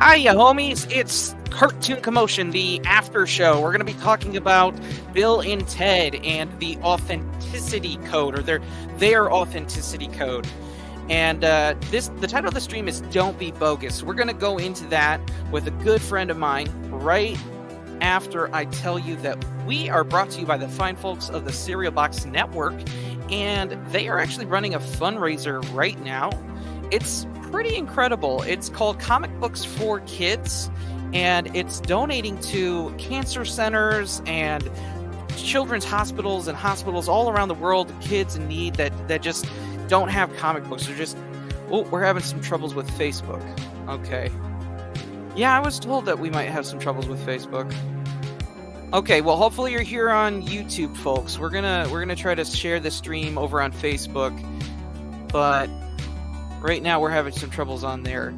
Hiya, homies. It's Cartoon Commotion, the after show. We're going to be talking about Bill and Ted and the authenticity code, or their authenticity code. And the title of the stream is Don't Be Bogus. We're going to go into that with a good friend of mine right after I tell you that we are brought to you by the fine folks of the Cereal Box Network, and they are actually running a fundraiser right now. It's pretty incredible. It's called Comic Books for Kids, and it's donating to cancer centers and children's hospitals and hospitals all around the world, kids in need that just don't have comic books. They're just, we're having some troubles with Facebook. Okay. Yeah, I was told that we might have some troubles with Facebook. Okay, well, hopefully you're here on YouTube, folks. We're gonna try to share the stream over on Facebook, but right now we're having some troubles on there.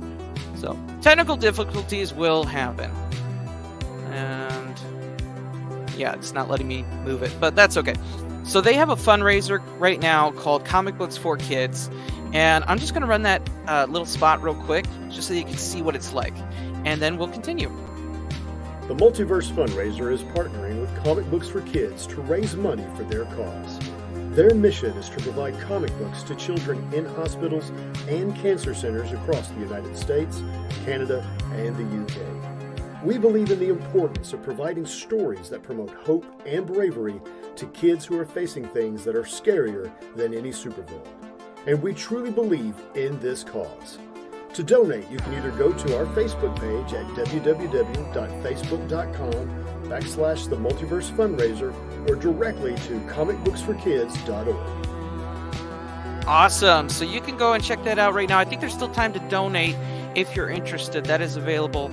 So, technical difficulties will happen. And yeah, it's not letting me move it, but that's okay. So they have a fundraiser right now called Comic Books for Kids, and I'm just going to run that little spot real quick, just so you can see what it's like, and then we'll continue. The Multiverse fundraiser is partnering with Comic Books for Kids to raise money for their cause. Their mission is to provide comic books to children in hospitals and cancer centers across the United States, Canada, and the UK. We believe in the importance of providing stories that promote hope and bravery to kids who are facing things that are scarier than any supervillain. And we truly believe in this cause. To donate, you can either go to our Facebook page at www.facebook.com/The Multiverse Fundraiser or directly to comicbooksforkids.org. Awesome. So you can go and check that out right now. I think there's still time to donate if you're interested. That is available.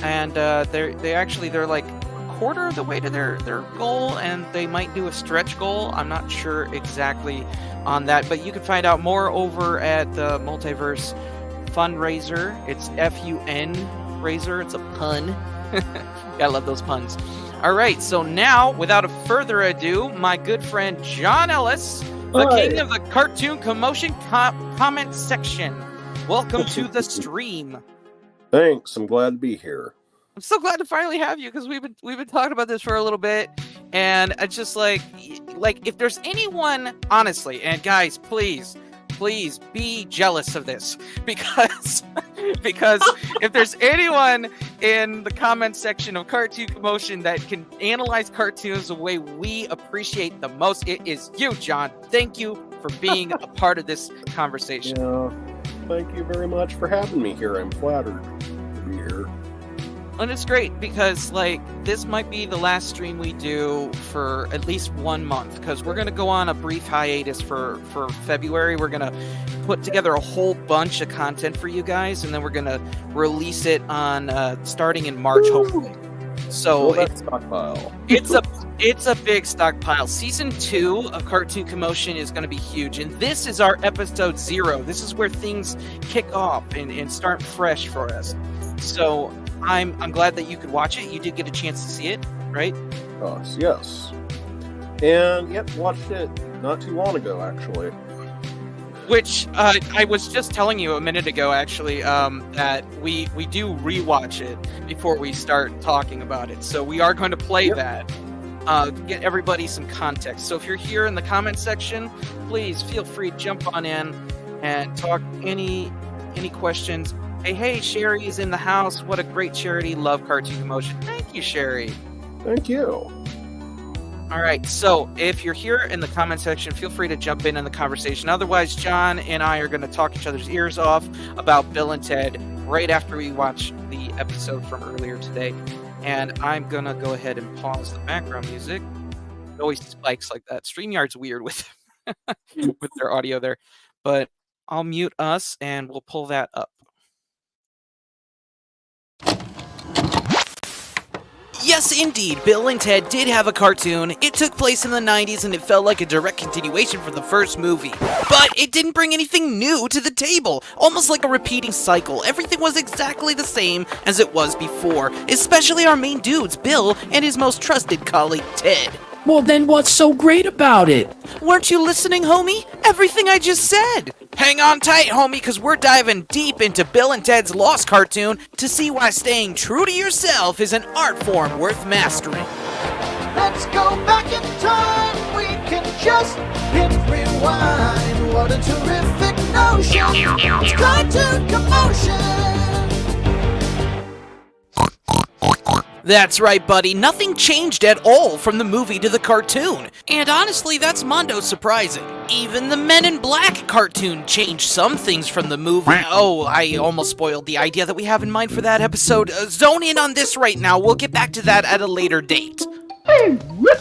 And they're like a quarter of the way to their goal, and they might do a stretch goal. I'm not sure exactly on that, but you can find out more over at the Multiverse Fundraiser. It's F-U-N Razor. It's a pun. Gotta love those puns. All right, so now, without further ado, my good friend John Ellis, the king of the Cartoon Commotion comment section. Welcome to the stream. Thanks. I'm glad to be here. I'm so glad to finally have you, because we've been talking about this for a little bit, and it's just like if there's anyone, honestly, and guys, please be jealous of this, because if there's anyone in the comment section of Cartoon Commotion that can analyze cartoons the way we appreciate the most, it is you, John. Thank you for being a part of this conversation. Yeah, thank you very much for having me here. I'm flattered to be here. And it's great because, this might be the last stream we do for at least 1 month, because we're going to go on a brief hiatus for February. We're going to put together a whole bunch of content for you guys, and then we're going to release it on starting in March, hopefully. So stockpile. It's a big stockpile. Season 2 of Cartoon Commotion is going to be huge, and this is our episode 0. This is where things kick off and start fresh for us. So I'm glad that you could watch it. You did get a chance to see it, right? Yes. And watched it not too long ago, actually. Which I was just telling you a minute ago, actually, that we do rewatch it before we start talking about it. So we are going to play that to get everybody some context. So if you're here in the comment section, please feel free to jump on in and talk any questions. Hey, Sherry is in the house. What a great charity. Love Cartoon Commotion. Thank you, Sherry. Thank you. All right, so if you're here in the comment section, feel free to jump in the conversation. Otherwise, John and I are going to talk each other's ears off about Bill and Ted right after we watch the episode from earlier today. And I'm going to go ahead and pause the background music. It always spikes like that. StreamYard's weird with their audio there. But I'll mute us, and we'll pull that up. Yes, indeed, Bill and Ted did have a cartoon. It took place in the 90s, and it felt like a direct continuation from the first movie. But it didn't bring anything new to the table, almost like a repeating cycle. Everything was exactly the same as it was before, especially our main dudes, Bill and his most trusted colleague, Ted. Well, then what's so great about it? Weren't you listening, homie? Everything I just said! Hang on tight, homie, because we're diving deep into Bill and Ted's Lost cartoon to see why staying true to yourself is an art form worth mastering. Let's go back in time. We can just hit rewind. What a terrific notion. It's cartoon commotion. That's right, buddy. Nothing changed at all from the movie to the cartoon. And honestly, that's mondo surprising. Even the Men in Black cartoon changed some things from the movie. Oh, I almost spoiled the idea that we have in mind for that episode. Zone in on this right now. We'll get back to that at a later date.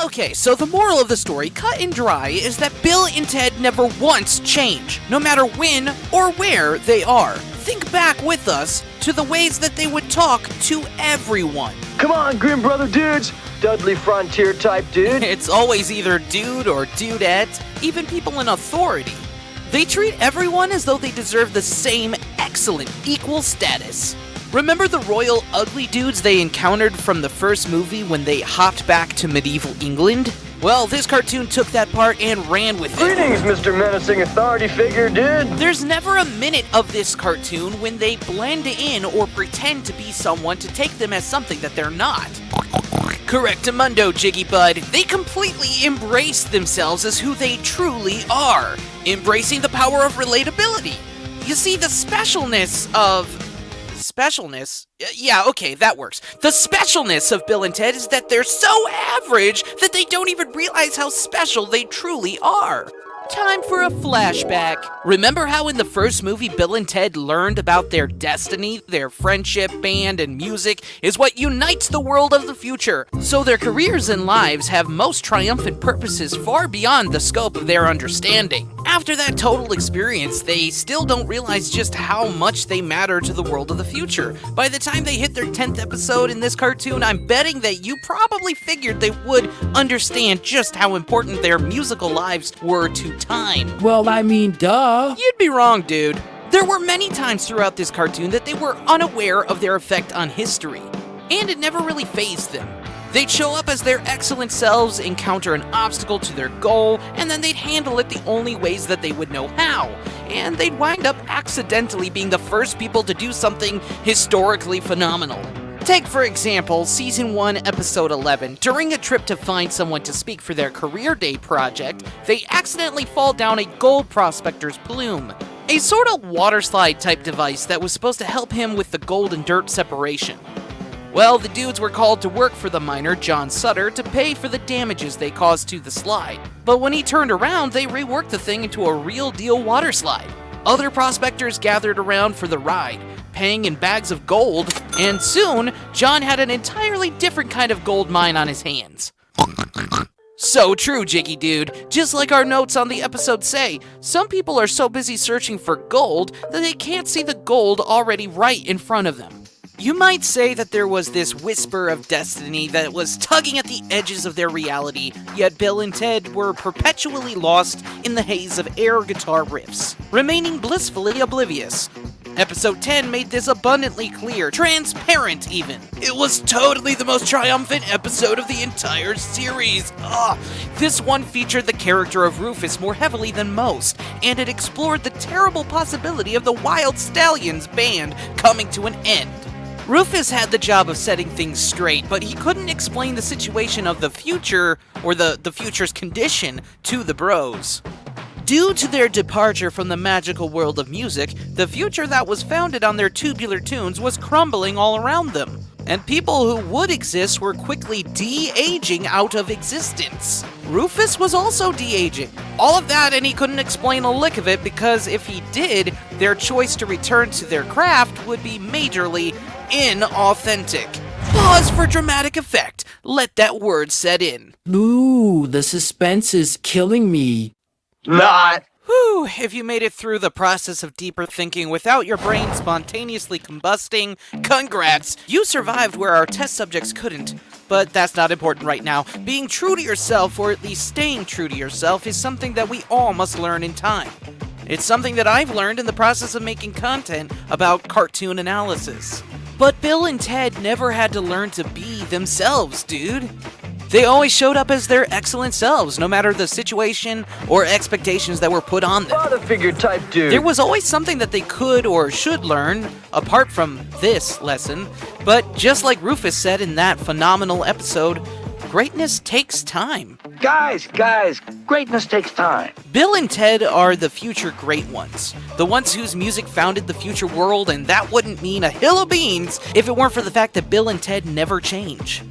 Okay, so the moral of the story, cut and dry, is that Bill and Ted never once change, no matter when or where they are. Think back with us to the ways that they would talk to everyone. Come on, Grim Brother dudes! Dudley Frontier type dude. It's always either dude or dudette, even people in authority. They treat everyone as though they deserve the same excellent, equal status. Remember the royal ugly dudes they encountered from the first movie when they hopped back to medieval England? Well, this cartoon took that part and ran with it. Greetings, Mr. Menacing Authority Figure, dude! There's never a minute of this cartoon when they blend in or pretend to be someone to take them as something that they're not. Correctamundo, Jiggy Bud. They completely embrace themselves as who they truly are, embracing the power of relatability. You see, the specialness of... Specialness? Yeah, okay, that works. The specialness of Bill and Ted is that they're so average that they don't even realize how special they truly are. Time for a flashback. Remember how in the first movie Bill and Ted learned about their destiny? Their friendship, band, and music is what unites the world of the future. So their careers and lives have most triumphant purposes far beyond the scope of their understanding. After that total experience, they still don't realize just how much they matter to the world of the future. By the time they hit their 10th episode in this cartoon, I'm betting that you probably figured they would understand just how important their musical lives were to time. Well, I mean, duh. You'd be wrong, dude. There were many times throughout this cartoon that they were unaware of their effect on history, and it never really fazed them. They'd show up as their excellent selves, encounter an obstacle to their goal, and then they'd handle it the only ways that they would know how. And they'd wind up accidentally being the first people to do something historically phenomenal. Take, for example, Season 1, Episode 11. During a trip to find someone to speak for their career day project, they accidentally fall down a gold prospector's plume. A sort of waterslide type device that was supposed to help him with the gold and dirt separation. Well, the dudes were called to work for the miner, John Sutter, to pay for the damages they caused to the slide. But when he turned around, they reworked the thing into a real-deal water slide. Other prospectors gathered around for the ride, paying in bags of gold, and soon, John had an entirely different kind of gold mine on his hands. So true, Jiggy Dude. Just like our notes on the episode say, some people are so busy searching for gold that they can't see the gold already right in front of them. You might say that there was this whisper of destiny that was tugging at the edges of their reality, yet Bill and Ted were perpetually lost in the haze of air guitar riffs, remaining blissfully oblivious. Episode 10 made this abundantly clear, transparent even. It was totally the most triumphant episode of the entire series. This one featured the character of Rufus more heavily than most, and it explored the terrible possibility of the Wild Stallions band coming to an end. Rufus had the job of setting things straight, but he couldn't explain the situation of the future, or the future's condition, to the bros. Due to their departure from the magical world of music, the future that was founded on their tubular tunes was crumbling all around them, and people who would exist were quickly de-aging out of existence. Rufus was also de-aging. All of that, and he couldn't explain a lick of it, because if he did, their choice to return to their craft would be majorly inauthentic. Pause for dramatic effect. Let that word set in. Ooh, the suspense is killing me. Not. Whew, if you made it through the process of deeper thinking without your brain spontaneously combusting, congrats! You survived where our test subjects couldn't. But that's not important right now. Being true to yourself, or at least staying true to yourself, is something that we all must learn in time. It's something that I've learned in the process of making content about cartoon analysis. But Bill and Ted never had to learn to be themselves, dude. They always showed up as their excellent selves, no matter the situation or expectations that were put on them. Father figure type dude. There was always something that they could or should learn, apart from this lesson, but just like Rufus said in that phenomenal episode, greatness takes time. Guys, greatness takes time. Bill and Ted are the future great ones. The ones whose music founded the future world, and that wouldn't mean a hill of beans if it weren't for the fact that Bill and Ted never change.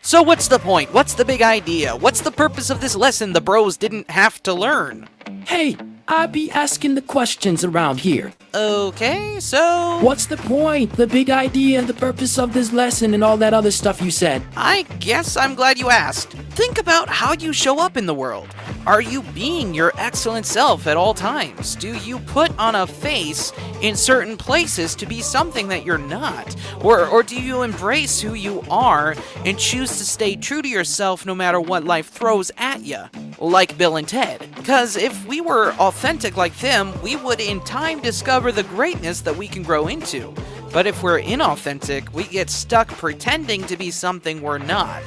So what's the point? What's the big idea? What's the purpose of this lesson the bros didn't have to learn? Hey, I be asking the questions around here. Okay, so... What's the point? The big idea and the purpose of this lesson and all that other stuff you said. I guess I'm glad you asked. Think about how you show up in the world. Are you being your excellent self at all times? Do you put on a face in certain places to be something that you're not? Or do you embrace who you are and choose to stay true to yourself no matter what life throws at you? Like Bill and Ted. Because if we were authentic like them, we would in time discover the greatness that we can grow into. But if we're inauthentic, we get stuck pretending to be something we're not.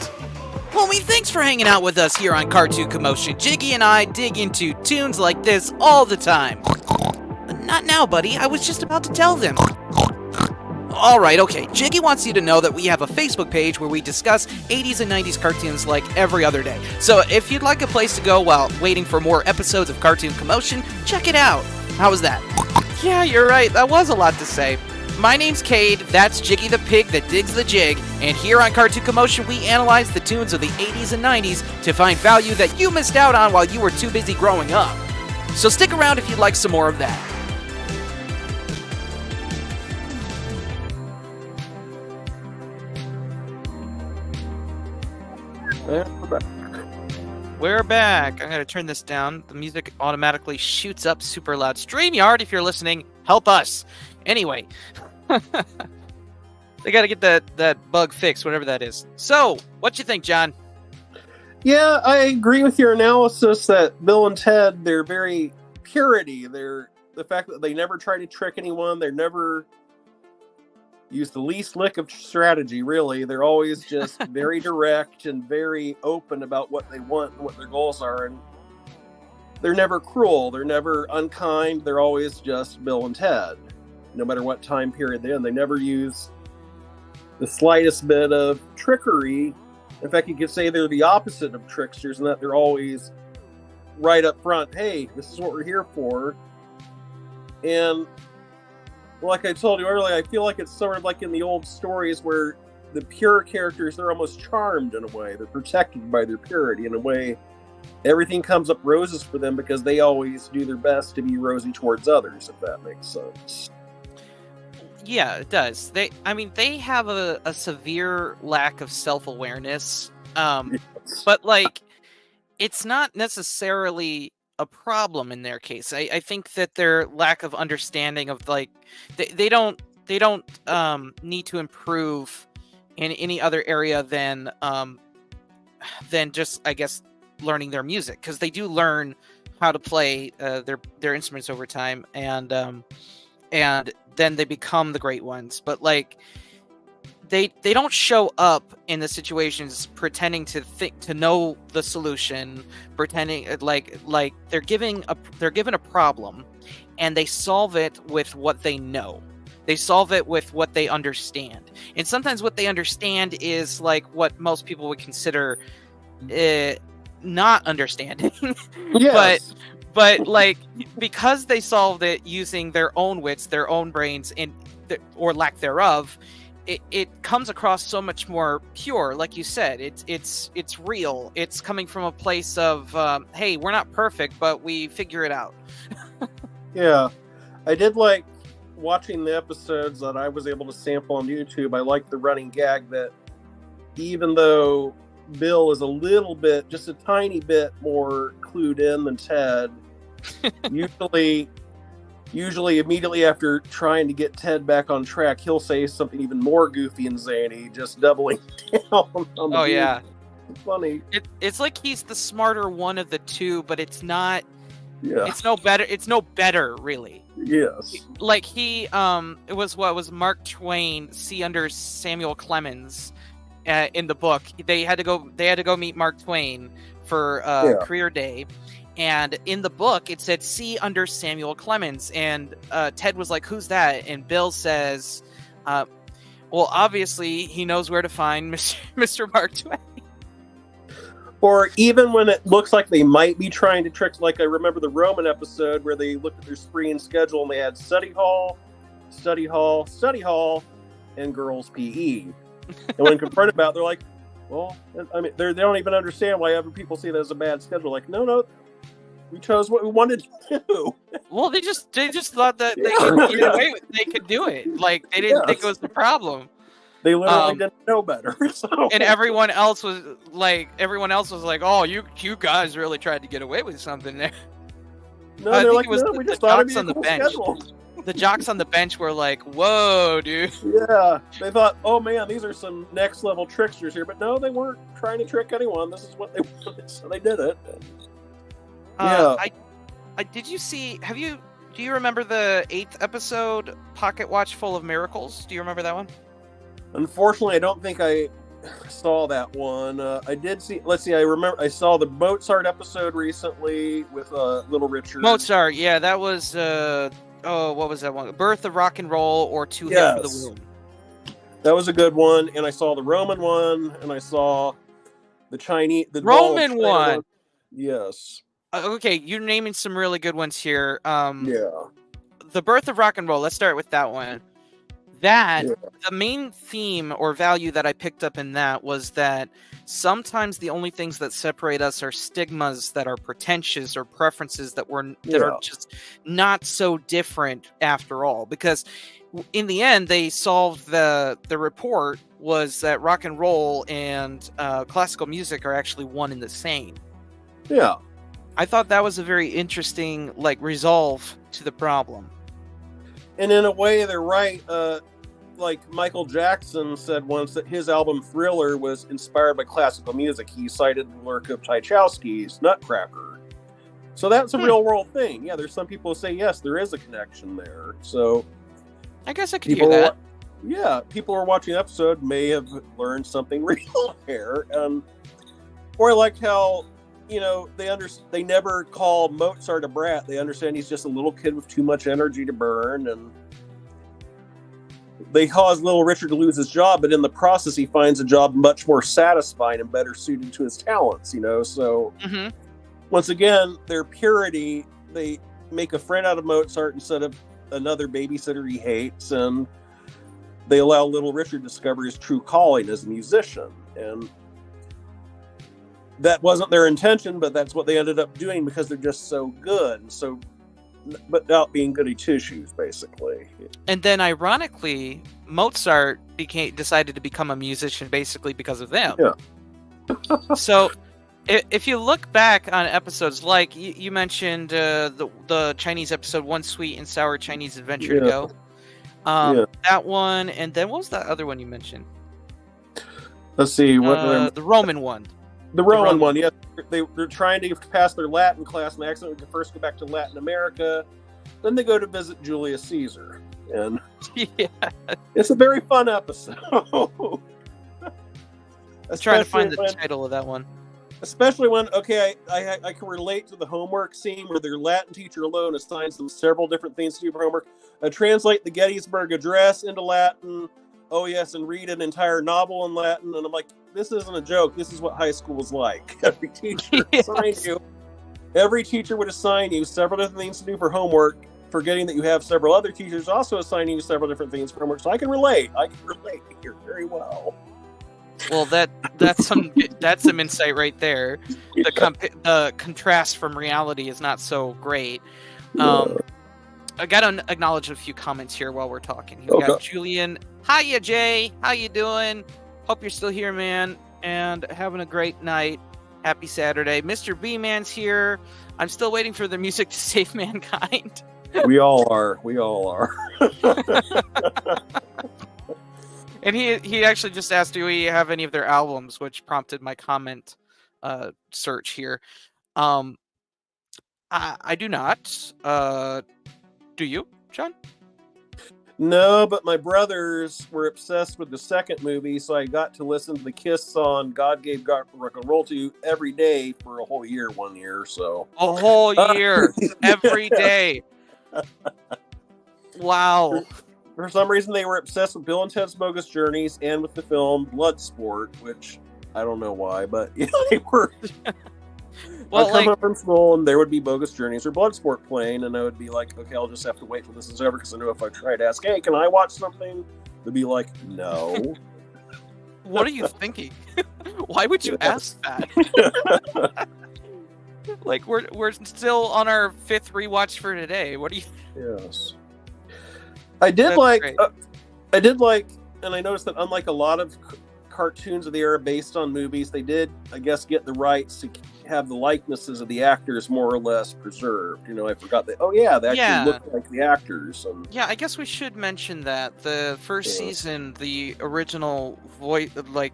Homie, thanks for hanging out with us here on Cartoon Commotion. Jiggy and I dig into tunes like this all the time. Not now, buddy. I was just about to tell them. Alright, okay. Jiggy wants you to know that we have a Facebook page where we discuss 80s and 90s cartoons like every other day. So if you'd like a place to go while waiting for more episodes of Cartoon Commotion, check it out. How was that? Yeah, you're right. That was a lot to say. My name's Cade, that's Jiggy the Pig that digs the jig, and here on Cartoon Commotion we analyze the tunes of the 80s and 90s to find value that you missed out on while you were too busy growing up. So stick around if you'd like some more of that. And we're back. We're back. I'm going to turn this down. The music automatically shoots up super loud. StreamYard, if you're listening, help us. Anyway, they got to get that bug fixed, whatever that is. So, what you think, John? Yeah, I agree with your analysis that Bill and Ted, they're very purity. They're the fact that they never try to trick anyone. They never use the least lick of strategy, really. They're always just very direct and very open about what they want and what their goals are. And they're never cruel. They're never unkind. They're always just Bill and Ted. No matter what time period they're in, they never use the slightest bit of trickery. In fact, you could say they're the opposite of tricksters in that they're always right up front. Hey, this is what we're here for. And like I told you earlier, I feel like it's sort of like in the old stories where the pure characters, they're almost charmed in a way. They're protected by their purity in a way. Everything comes up roses for them because they always do their best to be rosy towards others, if that makes sense. Yeah, it does. They have a severe lack of self-awareness. Yes. But like, it's not necessarily a problem in their case. I think that their lack of understanding of like, they don't need to improve in any other area than just, I guess, learning their music, because they do learn how to play their instruments over time, and then they become the great ones. But like, they don't show up in the situations pretending to know the solution, pretending like they're given a problem, and they solve it with what they know. They solve it with what they understand, and sometimes what they understand is like what most people would consider not understanding. Yes. But like, because they solved it using their own wits, their own brains, or lack thereof, it comes across so much more pure. Like you said, it's real. It's coming from a place of hey, we're not perfect, but we figure it out. Yeah, I did like watching the episodes that I was able to sample on YouTube. I like the running gag that even though Bill is a little bit, just a tiny bit more clued in than Ted, usually immediately after trying to get Ted back on track, he'll say something even more goofy and zany, just doubling down on the Yeah. It's funny. It's like he's the smarter one of the two, but it's not. Yeah. It's no better. It's no better, really. Yes. Like it was Mark Twain see under Samuel Clemens, in the book. They had to go meet Mark Twain for career day. And in the book, it said, "See under Samuel Clemens." And Ted was like, "Who's that?" And Bill says, "Well, obviously, he knows where to find Mr. Mark Twain." Or even when it looks like they might be trying to trick, like I remember the Roman episode where they looked at their spree and schedule and they had study hall, study hall, study hall, and girls' PE. And when confronted about it, they're like, well, I mean, they don't even understand why other people see it as a bad schedule. Like, no, we chose what we wanted to do. Well, they just thought that they could get away with, they could do it. Like, they didn't think it was the problem. They literally didn't know better. So. And everyone else was like, "Oh, you guys really tried to get away with something there." No, they're like, no, we just thought it'd be a cool schedule. The jocks on the bench were like, "Whoa, dude!" Yeah, they thought, "Oh man, these are some next level tricksters here." But no, they weren't trying to trick anyone. This is what they wanted, so they did it. Yeah. Did you see? Do you remember the 8th episode, Pocket Watch Full of Miracles? Do you remember that one? Unfortunately, I don't think I saw that one. I did see. Let's see. I remember I saw the Mozart episode recently with Little Richard. Mozart, yeah, that was. What was that one? Birth of Rock and Roll or Too Hip for the Womb. That was a good one, and I saw the Roman one, and I saw the Chinese. The Roman one. Yes. Okay, you're naming some really good ones here. Yeah. The Birth of Rock and Roll. Let's start with that one. The main theme or value that I picked up in that was that sometimes the only things that separate us are stigmas that are pretentious or preferences that are just not so different after all. Because in the end, they solved the report was that rock and roll and classical music are actually one and the same. Yeah. I thought that was a very interesting resolve to the problem. And in a way, they're right. Like Michael Jackson said once that his album Thriller was inspired by classical music. He cited the work of Tchaikovsky's Nutcracker. So that's a real world thing. Yeah, there's some people who say, yes, there is a connection there. So I guess I could hear that. Yeah, people who are watching the episode may have learned something real there. Or I like how, they never call Mozart a brat. They understand he's just a little kid with too much energy to burn, and they cause Little Richard to lose his job, but in the process he finds a job much more satisfying and better suited to his talents, So once again, their purity, they make a friend out of Mozart instead of another babysitter he hates, and they allow Little Richard to discover his true calling as a musician. And that wasn't their intention, but that's what they ended up doing because they're just so good, but without being goody two-shoes, basically. And then, ironically, Mozart decided to become a musician basically because of them. Yeah. So, if you look back on episodes like you mentioned, the Chinese episode "One Sweet and Sour Chinese Adventure to Go," that one, and then what was that other one you mentioned? Let's see, the Roman one. The Roman one, yeah. They're trying to pass their Latin class, and they accidentally first go back to Latin America. Then they go to visit Julius Caesar. And it's a very fun episode. Trying to find the title of that one. Especially when, I can relate to the homework scene where their Latin teacher alone assigns them several different things to do for homework. Translate the Gettysburg Address into Latin. Oh, yes, and read an entire novel in Latin. And I'm like, this isn't a joke. This is what high school was like. Every teacher assigned you. Every teacher would assign you several different things to do for homework, forgetting that you have several other teachers also assigning you several different things for homework. So I can relate. Here very well. Well, that's some insight right there. The contrast from reality is not so great. I got to acknowledge a few comments here while we're talking. We got Julian. Hiya, Jay. How you doing? Hope you're still here, man, and having a great night. Happy Saturday. Mr. B-Man's here. I'm still waiting for the music to save mankind. We all are. And he actually just asked, do we have any of their albums, which prompted my comment search here. I do not. Do you, John? No, but my brothers were obsessed with the second movie, so I got to listen to the Kiss song "God Gave Rock and Roll to You" every day for a whole year, 1 year. So A whole year, every day. Wow. For some reason, they were obsessed with Bill and Ted's Bogus Journeys and with the film Bloodsport, which I don't know why, but yeah, they were. Well, I'd come home from school and there would be Bogus Journeys or Bloodsport playing, and I would be like, okay, I'll just have to wait till this is over, because I know if I try to ask, hey, can I watch something? They'd be like, no. what are you thinking? Why would you ask that? Like, we're still on our 5th rewatch for today. What do you? Yes. I did That's like, great. and I noticed that unlike a lot of cartoons of the era based on movies, they did, I guess, get the rights to have the likenesses of the actors more or less preserved. You know, I forgot that. Oh yeah, they actually look like the actors. And yeah, I guess we should mention that the first season, the original voice, like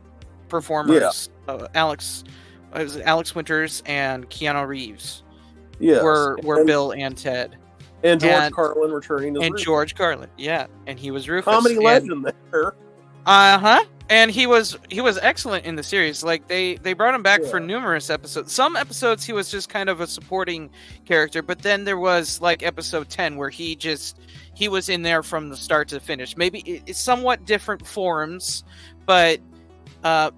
performers, Alex Winters and Keanu Reeves, were Bill and Ted, and George Carlin returning as Rufus. George Carlin, yeah, and he was Rufus, comedy legend there. And he was excellent in the series. Like they brought him back for numerous episodes. Some episodes he was just kind of a supporting character, but then there was like episode 10 where he was in there from the start to finish. Maybe it's somewhat different forms, but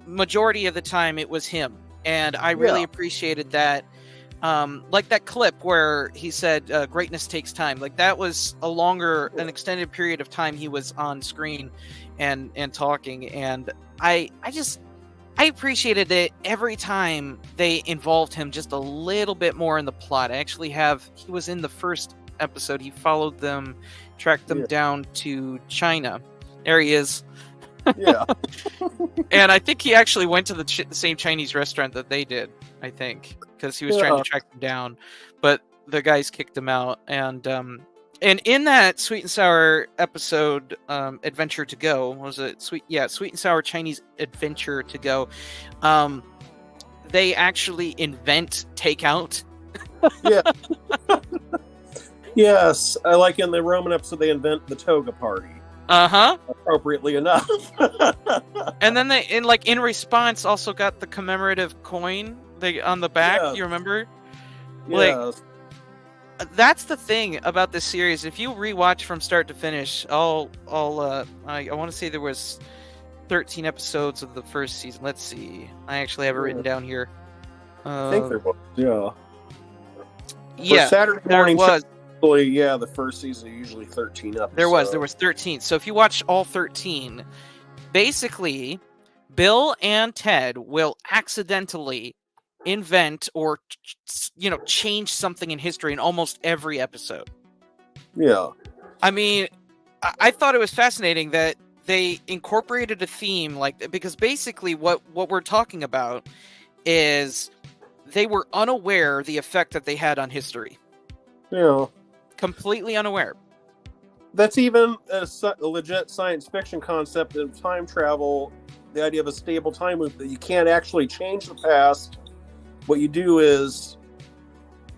majority of the time it was him. And I really appreciated that. Like that clip where he said greatness takes time. Like that was an extended period of time he was on screen and talking, and I appreciated it every time they involved him just a little bit more in the plot. He was in the first episode. He followed them, tracked them down to China. There he is. Yeah. And I think he actually went to the same Chinese restaurant that they did, I think, because he was trying to track them down, but the guys kicked him out. And in that Sweet and Sour episode, Adventure to Go, was it Sweet and Sour Chinese Adventure to Go, they actually invent takeout. Yeah. Yes, I like in the Roman episode they invent the toga party. Appropriately enough. And then they, in response, also got the commemorative coin on the back. Yeah. You remember? Yes. That's the thing about this series. If you rewatch from start to finish, I want to say there was 13 episodes of the first season. Let's see. I actually have it written down here. I think there was. Yeah. Yeah. For Saturday morning there was. The first season usually 13 episodes. There was 13. So if you watch all 13, basically, Bill and Ted will accidentally invent or change something in history in almost every episode. Yeah. I mean, I thought it was fascinating that they incorporated a theme because basically what we're talking about is they were unaware the effect that they had on history. Yeah. Completely unaware. That's even a legit science fiction concept of time travel, the idea of a stable time loop, that you can't actually change the past. What you do is,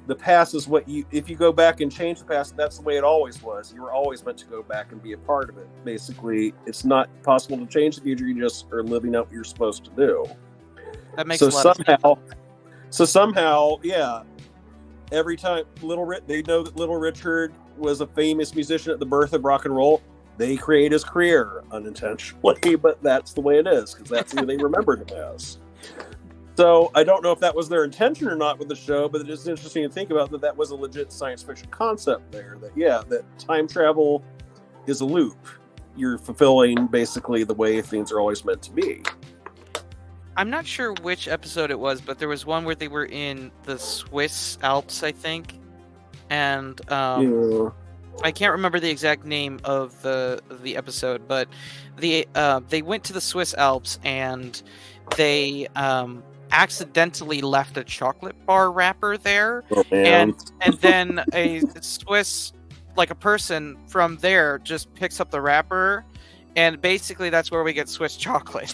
the past is if you go back and change the past, that's the way it always was. You were always meant to go back and be a part of it. Basically, it's not possible to change the future. You just are living out what you're supposed to do. That makes a lot of sense. So somehow, yeah, every time they know that Little Richard was a famous musician at the birth of rock and roll, they create his career unintentionally, but that's the way it is, because that's who they remembered him as. So I don't know if that was their intention or not with the show, but it's interesting to think about that was a legit science fiction concept there. That time travel is a loop. You're fulfilling basically the way things are always meant to be. I'm not sure which episode it was, but there was one where they were in the Swiss Alps, I think, and I can't remember the exact name of the episode, but they went to the Swiss Alps and they accidentally left a chocolate bar wrapper there, and then a Swiss, like a person from there, just picks up the wrapper, and basically that's where we get Swiss chocolate.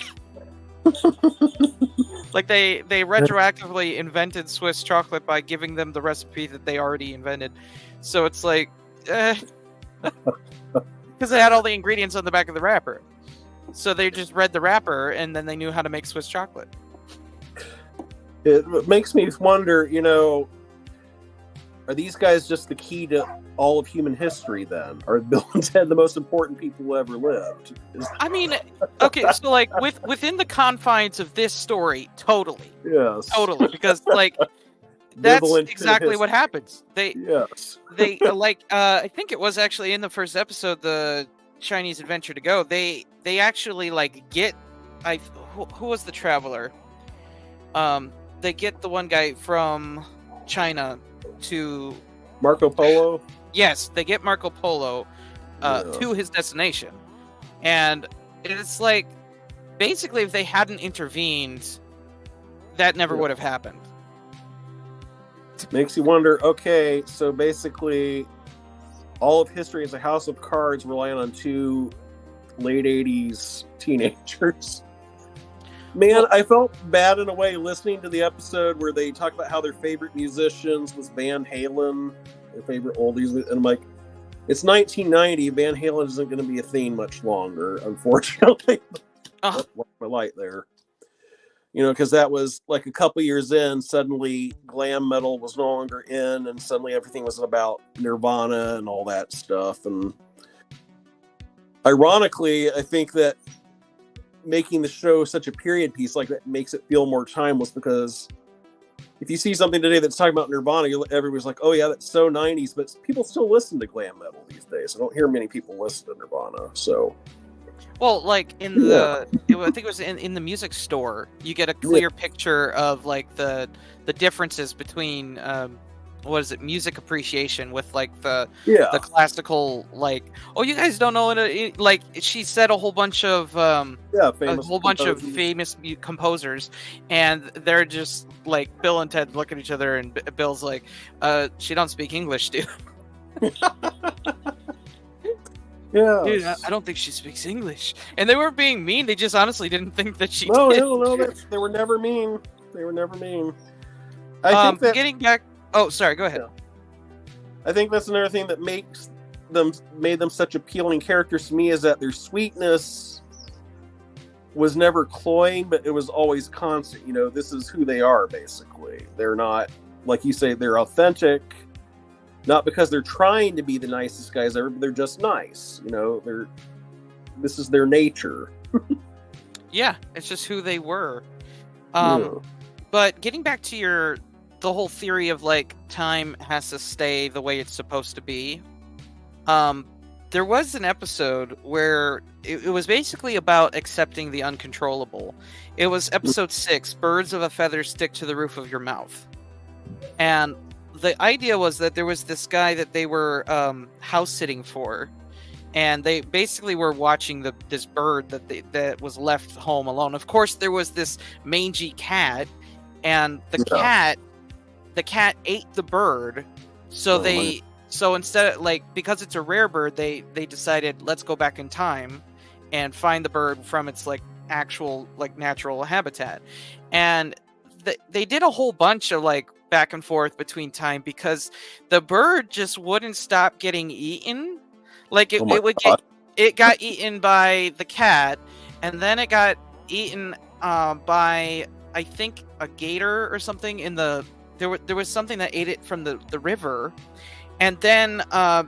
Like they retroactively invented Swiss chocolate by giving them the recipe that they already invented. So it's like, because because they had all the ingredients on the back of the wrapper. So they just read the wrapper, and then they knew how to make Swiss chocolate. It makes me wonder, are these guys just the key to all of human history then? Are Bill and Ted the most important people who ever lived? I mean, okay, so like within the confines of this story, totally. Yes. Totally, because like that's Bill and Ted exactly what history. happens. Yes. They I think it was actually in the first episode, the Chinese Adventure to Go, they actually like get who was the traveler? They get the one guy from China to Marco Polo? yes, they get Marco Polo to his destination. And it's like basically if they hadn't intervened, that never would have happened. Makes you wonder, okay, so basically all of history is a house of cards relying on two late 80s teenagers. Man, I felt bad in a way listening to the episode where they talk about how their favorite musicians was Van Halen, their favorite oldies, and I'm like, it's 1990, Van Halen isn't going to be a thing much longer, unfortunately. My light there. Because that was like a couple years in, suddenly glam metal was no longer in, and suddenly everything was about Nirvana and all that stuff. And ironically, I think that making the show such a period piece like that makes it feel more timeless, because if you see something today that's talking about Nirvana, everybody's like, oh yeah, that's so 90s, but people still listen to glam metal these days. I don't hear many people listen to Nirvana, so... Well, like in I think it was in the music store, you get a clear picture of like the differences between music appreciation with like the classical, like, oh, you guys don't know it, like she said a whole bunch of famous composers, and they're just like Bill and Ted look at each other, and Bill's like, she don't speak English, dude. Yeah, dude, I don't think she speaks English. And they weren't being mean; they just honestly didn't think that she did. No, they were never mean. They were never mean. I think that, getting back. Oh, sorry. Go ahead. Yeah. I think that's another thing that made them such appealing characters to me, is that their sweetness was never cloying, but it was always constant. This is who they are. Basically, they're not, like you say, they're authentic. Not because they're trying to be the nicest guys ever, but they're just nice. This is their nature. Yeah, it's just who they were. But getting back to the whole theory of like time has to stay the way it's supposed to be. There was an episode where it was basically about accepting the uncontrollable. It was episode 6, Birds of a Feather Stick to the Roof of Your Mouth. And the idea was that there was this guy that they were house sitting for, and they basically were watching this bird that was left home alone. Of course, there was this mangy cat, and the cat ate the bird. So so instead of, like, because it's a rare bird, they decided, let's go back in time and find the bird from its like actual like natural habitat. And they did a whole bunch of like back and forth between time, because the bird just wouldn't stop getting eaten. Like it got eaten by the cat, and then it got eaten by, I think, a gator or something. There was something that ate it from the river, and then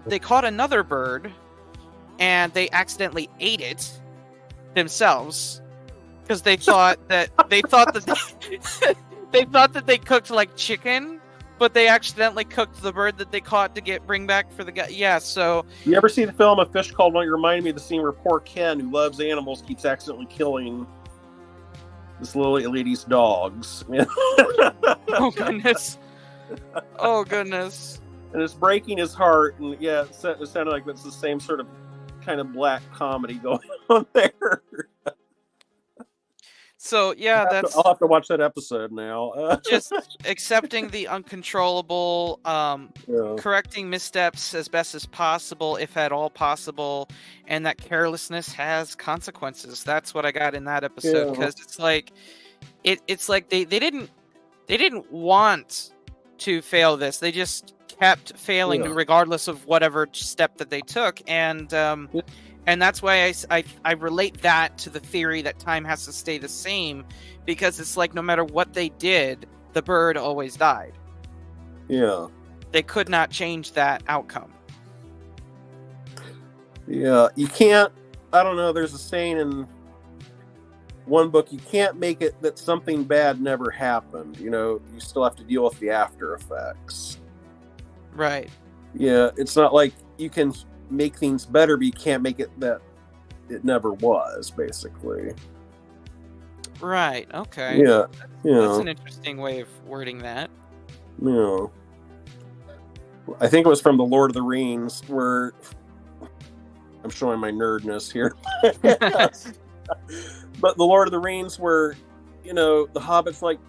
they caught another bird, and they accidentally ate it themselves, because they thought that they thought that they cooked like chicken, but they accidentally cooked the bird that they caught to bring back for the guy. Yeah, so... You ever see the film A Fish Called Won't? You remind me of the scene where poor Ken, who loves animals, keeps accidentally killing this little lady's dogs. Oh, goodness. Oh, goodness. And it's breaking his heart, and yeah, it sounded like that's the same sort of kind of black comedy going on there. So yeah, I'll have to watch that episode now. Just accepting the uncontrollable, correcting missteps as best as possible, if at all possible, and that carelessness has consequences. That's what I got in that episode, because it's like it's like they didn't want to fail this. They just kept failing Yeah. regardless of whatever step that they took, and that's why I relate that to the theory that time has to stay the same, because it's like no matter what they did, the bird always died. Yeah. They could not change that outcome. Yeah. You can't. I don't know. There's a saying in one book: you can't make it that something bad never happened. You know, you still have to deal with the after effects. Right. Yeah. It's not like you can make things better, but you can't make it that it never was, basically. Right. Okay. Yeah. That's an interesting way of wording that. Yeah. I think it was from the Lord of the Rings, where I'm showing my nerdness here. But the Lord of the Rings, where, you know, the Hobbit's like,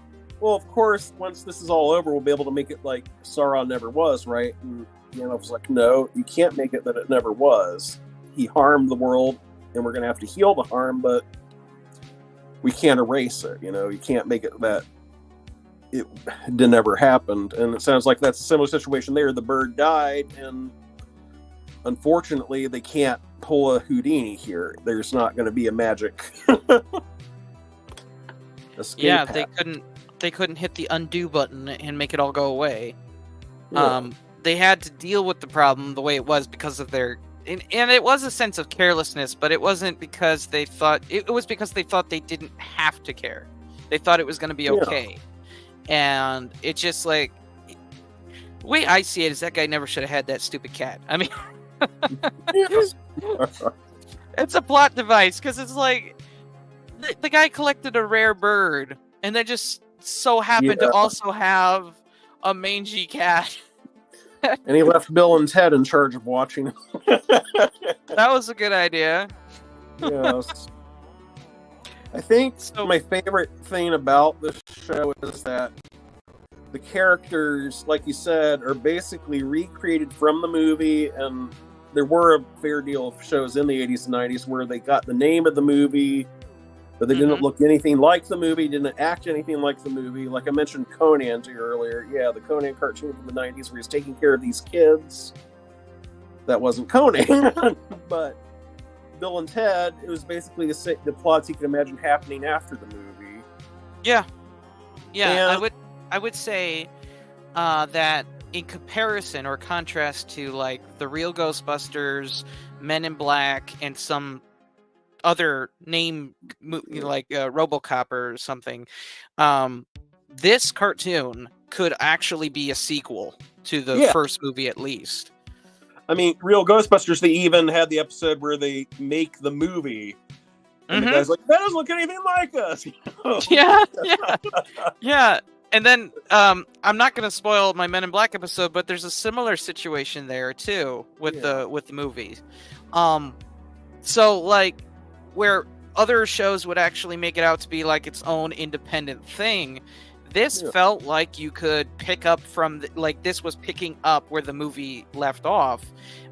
well, of course, once this is all over, we'll be able to make it like Sauron never was, right? And Gandalf was like, no, you can't make it that it never was. He harmed the world, and we're going to have to heal the harm, but we can't erase it. You know, you can't make it that it never happened. And it sounds like that's a similar situation there. The bird died, and unfortunately, they can't pull a Houdini here. There's not going to be a magic escape. Yeah, happen. they couldn't hit the undo button and make it all go away. Yeah. They had to deal with the problem the way it was because of their and it was a sense of carelessness, but it wasn't because they thought it was because they thought they didn't have to care. They thought it was going to be okay. And it just like the way I see it is that guy never should have had that stupid cat. I mean, it's a plot device because it's like the guy collected a rare bird and then just so happened to also have a mangy cat. And he left Bill and Ted in charge of watching. That was a good idea. Yes. I think my favorite thing about this show is that the characters, like you said, are basically recreated from the movie, and there were a fair deal of shows in the 80s and 90s where they got the name of the movie, but they didn't look anything like the movie, didn't act anything like the movie. Like I mentioned Conan to you earlier. Yeah, the Conan cartoon from the 90s where he's taking care of these kids. That wasn't Conan. But Bill and Ted, it was basically the plots you can imagine happening after the movie. Yeah. Yeah, And I would say that in comparison or contrast to like the real Ghostbusters, Men in Black, and some other name like RoboCop or something, this cartoon could actually be a sequel to the first movie at least. I mean, real Ghostbusters, they even had the episode where they make the movie, and the guy's like, that doesn't look anything like us. Yeah. And then I'm not going to spoil my Men in Black episode, but there's a similar situation there too with the movies. So like where other shows would actually make it out to be like its own independent thing, this felt like you could pick up from like this was picking up where the movie left off.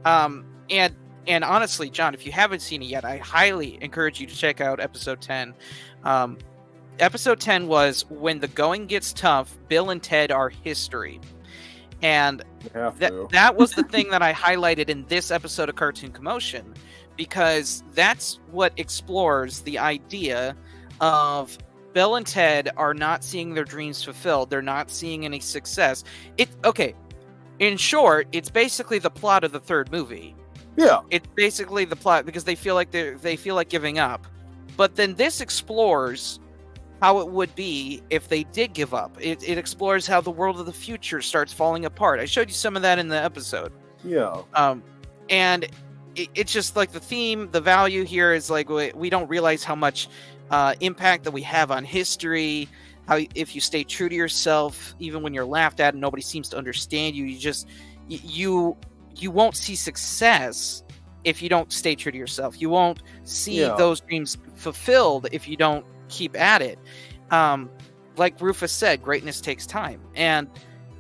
And honestly, John, if you haven't seen it yet, I highly encourage you to check out episode 10. Episode 10 was When the Going Gets Tough, Bill and Ted Are History. And that was the thing that I highlighted in this episode of Cartoon Commotion, because that's what explores the idea of Bill and Ted are not seeing their dreams fulfilled. They're not seeing any success. In short, it's basically the plot of the third movie. Yeah. It's basically the plot because they feel like giving up. But then this explores how it would be if they did give up. It explores how the world of the future starts falling apart. I showed you some of that in the episode. Yeah. And it's just like the theme, the value here is like we don't realize how much impact that we have on history. How if you stay true to yourself, even when you're laughed at and nobody seems to understand you, you won't see success if you don't stay true to yourself. You won't see those dreams fulfilled if you don't keep at it. Like Rufus said, greatness takes time, and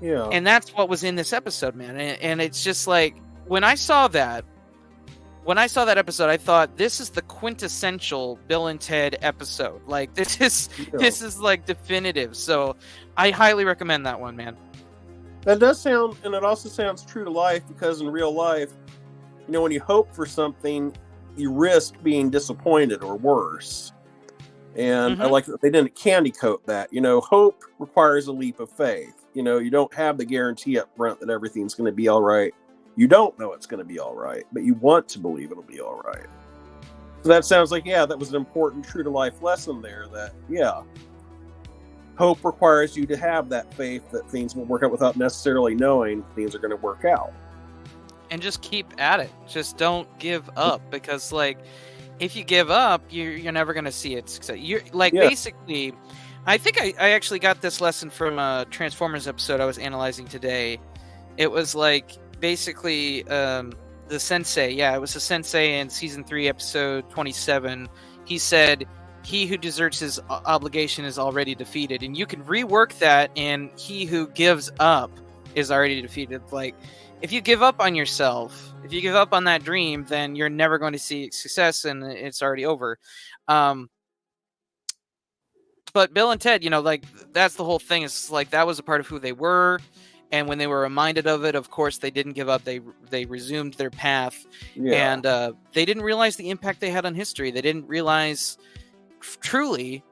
that's what was in this episode, man. And it's just like when I saw that episode, I thought this is the quintessential Bill and Ted episode. Like this is like definitive. So I highly recommend that one, man. That does sound, and it also sounds true to life, because in real life, when you hope for something, you risk being disappointed or worse. And I like that they didn't candy coat that. Hope requires a leap of faith. You don't have the guarantee up front that everything's going to be all right. You don't know it's going to be all right, but you want to believe it'll be all right. So that sounds like, that was an important true to life lesson there, that, hope requires you to have that faith that things will work out without necessarily knowing things are going to work out. And just keep at it. Just don't give up, because if you give up, you're never going to see it succeed. Basically, I think I actually got this lesson from a Transformers episode I was analyzing today. It was basically the sensei. Yeah, it was the sensei in season 3, episode 27. He said, "He who deserts his obligation is already defeated." And you can rework that, and he who gives up is already defeated. If you give up on yourself, if you give up on that dream, then you're never going to see success, and it's already over. But Bill and Ted, that's the whole thing. It's that was a part of who they were. And when they were reminded of it, of course, they didn't give up. They resumed their path. Yeah. And they didn't realize the impact they had on history. They didn't realize truly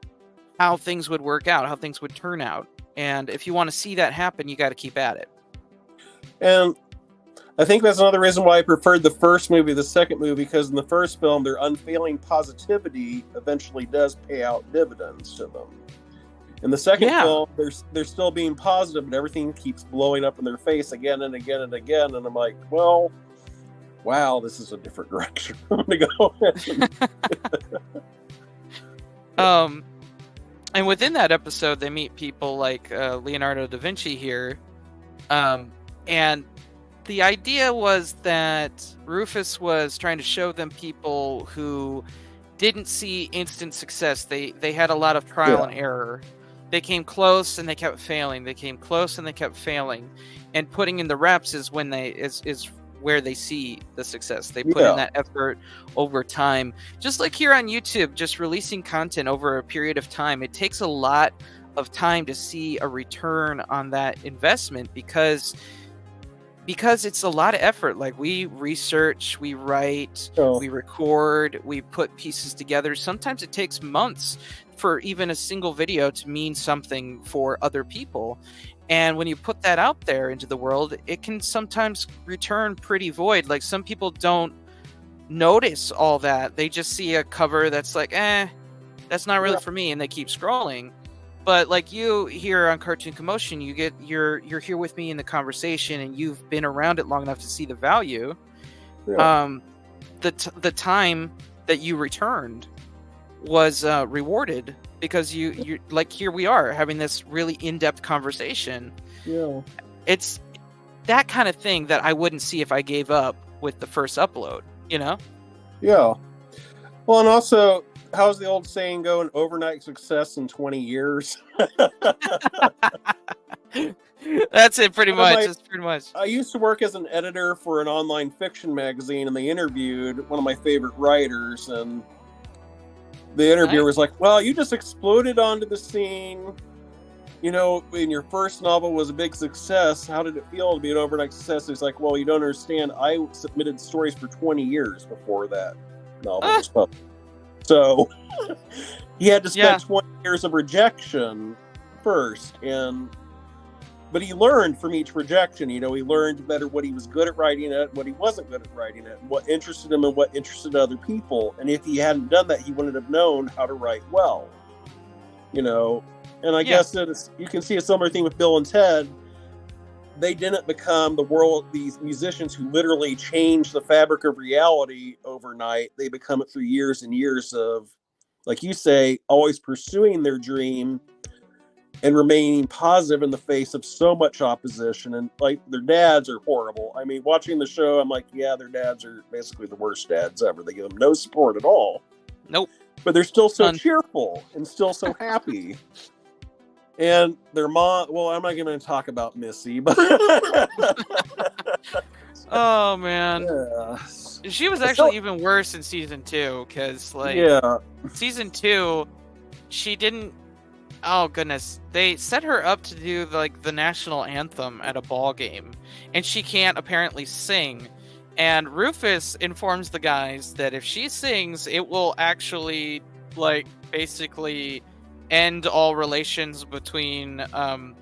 how things would work out, how things would turn out. And if you want to see that happen, you got to keep at it. And I think that's another reason why I preferred the first movie to the second movie, because in the first film, their unfailing positivity eventually does pay out dividends to them. In the second film, they're still being positive, but everything keeps blowing up in their face again and again and again. And I'm like, well, wow, this is a different direction I'm going to go in. And within that episode, they meet people like Leonardo da Vinci here. And the idea was that Rufus was trying to show them people who didn't see instant success. They had a lot of trial and error. They came close and they kept failing. They came close and they kept failing. And putting in the reps is when is where they see the success. They put in that effort over time. Just like here on YouTube, just releasing content over a period of time, it takes a lot of time to see a return on that investment, because it's a lot of effort. We research, we write, we record, we put pieces together. Sometimes it takes months for even a single video to mean something for other people. And when you put that out there into the world, it can sometimes return pretty void. Some people don't notice all that. They just see a cover that's that's not really for me, and they keep scrolling. But you here on Cartoon Commotion, you're here with me in the conversation, and you've been around it long enough to see the value. The time that you returned was rewarded, because you here we are having this really in-depth conversation. It's that kind of thing that I wouldn't see if I gave up with the first upload. Well, and also, how's the old saying go? An overnight success in 20 years. That's it, pretty much. That's pretty much. I used to work as an editor for an online fiction magazine, and they interviewed one of my favorite writers, and the interviewer was like, well, you just exploded onto the scene. When your first novel was a big success, how did it feel to be an overnight success? He's like, well, you don't understand. I submitted stories for 20 years before that novel was published. So he had to spend 20 years of rejection first. But he learned from each rejection. He learned better what he was good at writing at, what he wasn't good at writing at, what interested him and what interested other people. And if he hadn't done that, he wouldn't have known how to write well. And I guess that you can see a similar thing with Bill and Ted. They didn't become these musicians who literally changed the fabric of reality overnight. They become it through years and years of, like you say, always pursuing their dream and remaining positive in the face of so much opposition. And their dads are horrible. I mean, watching the show, I'm like, their dads are basically the worst dads ever. They give them no support at all. Nope. But they're still so cheerful and still so happy. And their mom, well, I'm not going to talk about Missy, but oh man, she was actually even worse in season 2, because season 2, she didn't Oh goodness, they set her up to do like the national anthem at a ball game, and she can't apparently sing. And Rufus informs the guys that if she sings, it will actually like basically end all relations between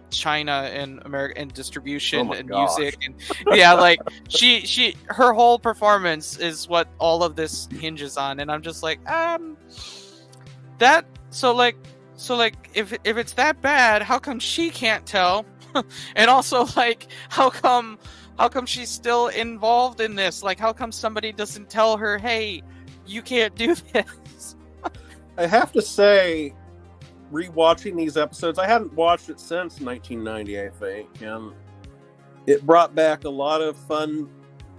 China and America and distribution and gosh. music. And yeah, like she her whole performance is what all of this hinges on. And I'm just like, that so like if it's that bad, how come she can't tell? And also like how come she's still involved in this? Like how come somebody doesn't tell her, hey, you can't do this? I have to say, rewatching these episodes, I hadn't watched it since 1990, I think, and it brought back a lot of fun.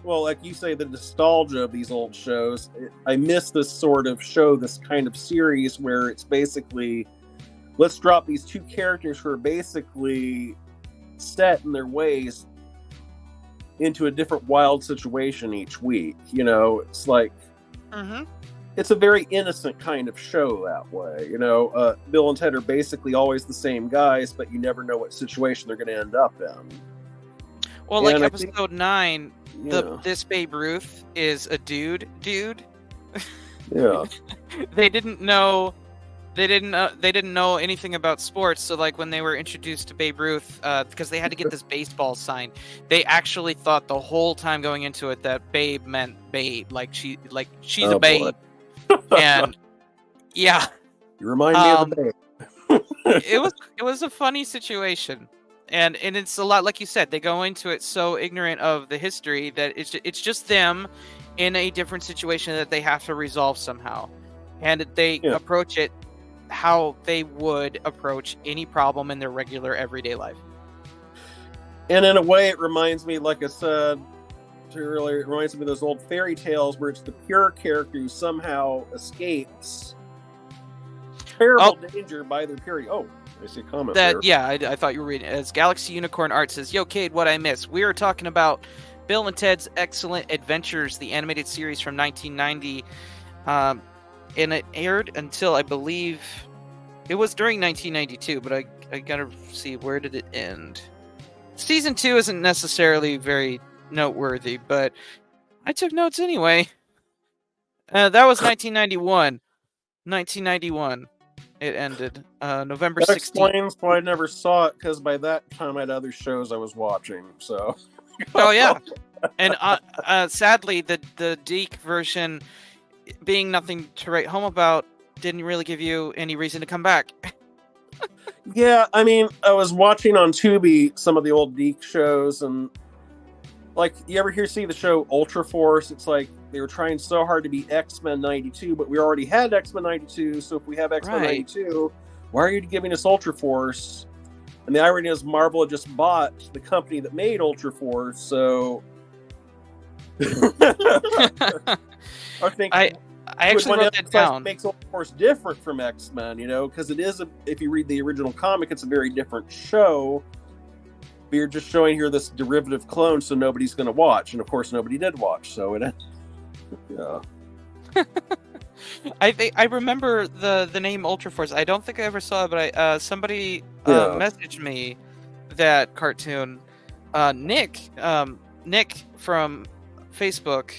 Well, like you say, the nostalgia of these old shows. I miss this sort of show, this kind of series where it's basically, let's drop these two characters who are basically set in their ways into a different wild situation each week. You know, it's like, it's a very innocent kind of show that way. You know, Bill and Ted are basically always the same guys, but you never know what situation they're going to end up in. Well, like episode 9, this Babe Ruth is a dude. Yeah. They didn't know anything about sports, so like when they were introduced to Babe Ruth, because they had to get this baseball sign, they actually thought the whole time going into it that Babe meant babe, like she's a babe. And yeah, you remind me of the Babe. it was a funny situation, and it's a lot like you said. They go into it so ignorant of the history that it's just them in a different situation that they have to resolve somehow, and they approach it how they would approach any problem in their regular everyday life. And in a way, it reminds me, like I said earlier, it reminds me of those old fairy tales where it's the pure character who somehow escapes terrible danger by their purity. Oh, I see a comment there. Yeah, I thought you were reading it. As Galaxy Unicorn Art says, yo, Cade, what I missed? We were talking about Bill and Ted's Excellent Adventures, the animated series from 1990. And it aired until, I believe, it was during 1992, but I gotta see, where did it end? Season 2 isn't necessarily very noteworthy, but I took notes anyway. That was 1991. 1991. It ended. November 16th. That explains why I never saw it, because by that time I had other shows I was watching, so... Oh, yeah. And sadly, the Deke version, being nothing to write home about, didn't really give you any reason to come back. Yeah, I mean, I was watching on Tubi some of the old Deke shows, and like, you ever see the show Ultra Force? It's like they were trying so hard to be X-Men 92, but we already had X-Men 92, so if we have X-Men 92, why are you giving us Ultra Force? And the irony is Marvel had just bought the company that made Ultra Force, so... I think I actually wrote that down. Makes Ultra Force different from X-Men, you know, because it is, if you read the original comic, it's a very different show. But you're just showing here this derivative clone, so nobody's going to watch, and of course nobody did watch. So it, yeah. I remember the name Ultra Force. I don't think I ever saw it, but somebody messaged me that cartoon. Nick from Facebook.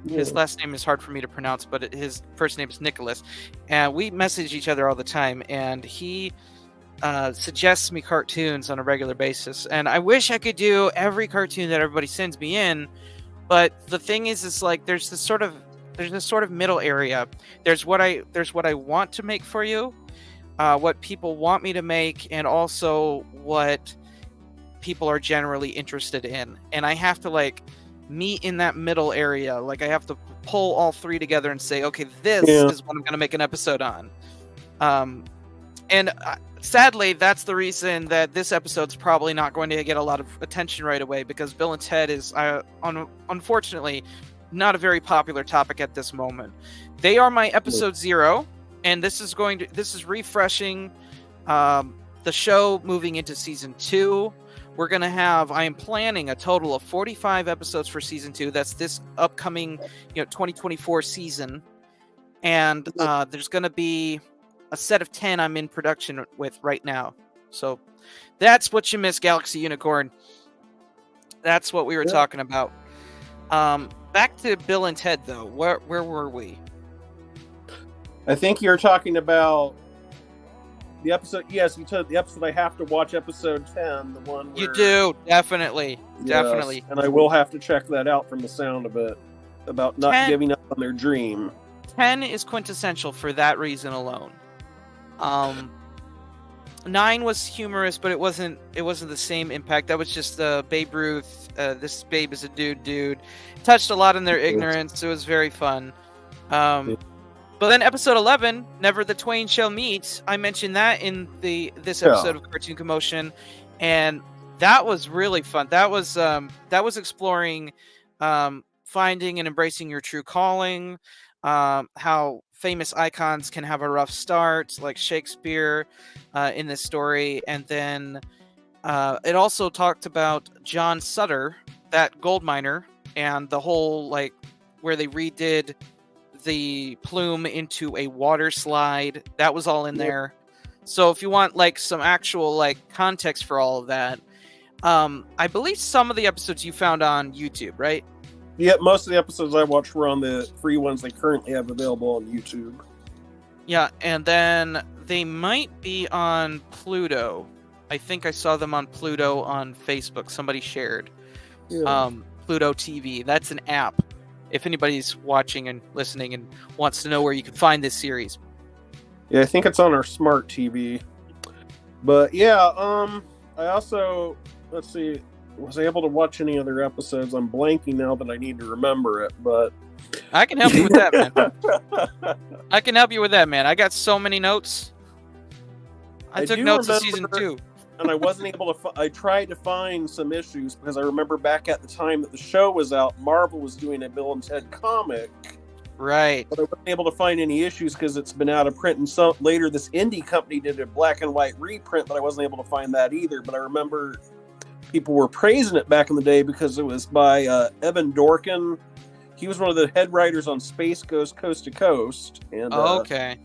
His last name is hard for me to pronounce, but his first name is Nicholas. And we message each other all the time, and he suggests me cartoons on a regular basis. And I wish I could do every cartoon that everybody sends me in, but the thing is like there's this sort of middle area. There's what I want to make for you, what people want me to make, and also what people are generally interested in. And I have to like meet in that middle area. Like I have to pull all three together and say, okay, this is what I'm going to make an episode on. And sadly, that's the reason that this episode's probably not going to get a lot of attention right away, because Bill and Ted is, unfortunately, not a very popular topic at this moment. They are my episode 0, and this is refreshing the show moving into season 2. We're going to have, I am planning a total of 45 episodes for season 2. That's this upcoming, 2024 season. And there's going to be a set of 10 I'm in production with right now. So that's what you miss, Galaxy Unicorn. That's what we were talking about. Back to Bill and Ted, though. Where were we? I think you're talking about the episode. Yes, you told the episode. I have to watch episode 10, the one where, You do, definitely. yes, Definitely. and I will have to check that out from the sound of it, about not 10 giving up on their dream. 10 is quintessential for that reason alone. 9 was humorous, but it wasn't the same impact. That was just Babe Ruth. This babe is a dude. Touched a lot on their ignorance. It was very fun. But then episode 11, Never the Twain Shall Meet, I mentioned that in this episode of Cartoon Commotion, and that was really fun. That was exploring finding and embracing your true calling, how famous icons can have a rough start, like Shakespeare in this story. And then it also talked about John Sutter, that gold miner, and the whole, like, where they redid the plume into a water slide. That was all in there. So if you want, like, some actual, like, context for all of that, I believe some of the episodes you found on YouTube, right? Yeah, most of the episodes I watched were on the free ones they currently have available on YouTube. Yeah, and then they might be on Pluto. I think I saw them on Pluto on Facebook. Somebody shared. Yeah. Pluto TV. That's an app. If anybody's watching and listening and wants to know where you can find this series. Yeah, I think it's on our smart TV. But yeah, I also, let's see, was I able to watch any other episodes? I'm blanking now that I need to remember it, but I can help you with that, man. I can help you with that, man. I got so many notes. I took do notes of remember- season 2. and I wasn't able to. I tried to find some issues because I remember back at the time that the show was out, Marvel was doing a Bill and Ted comic, Right. but I wasn't able to find any issues because it's been out of print. And so later, this indie company did a black and white reprint, but I wasn't able to find that either. But I remember people were praising it back in the day because it was by Evan Dorkin. He was one of the head writers on Space Ghost Coast to Coast, and Okay.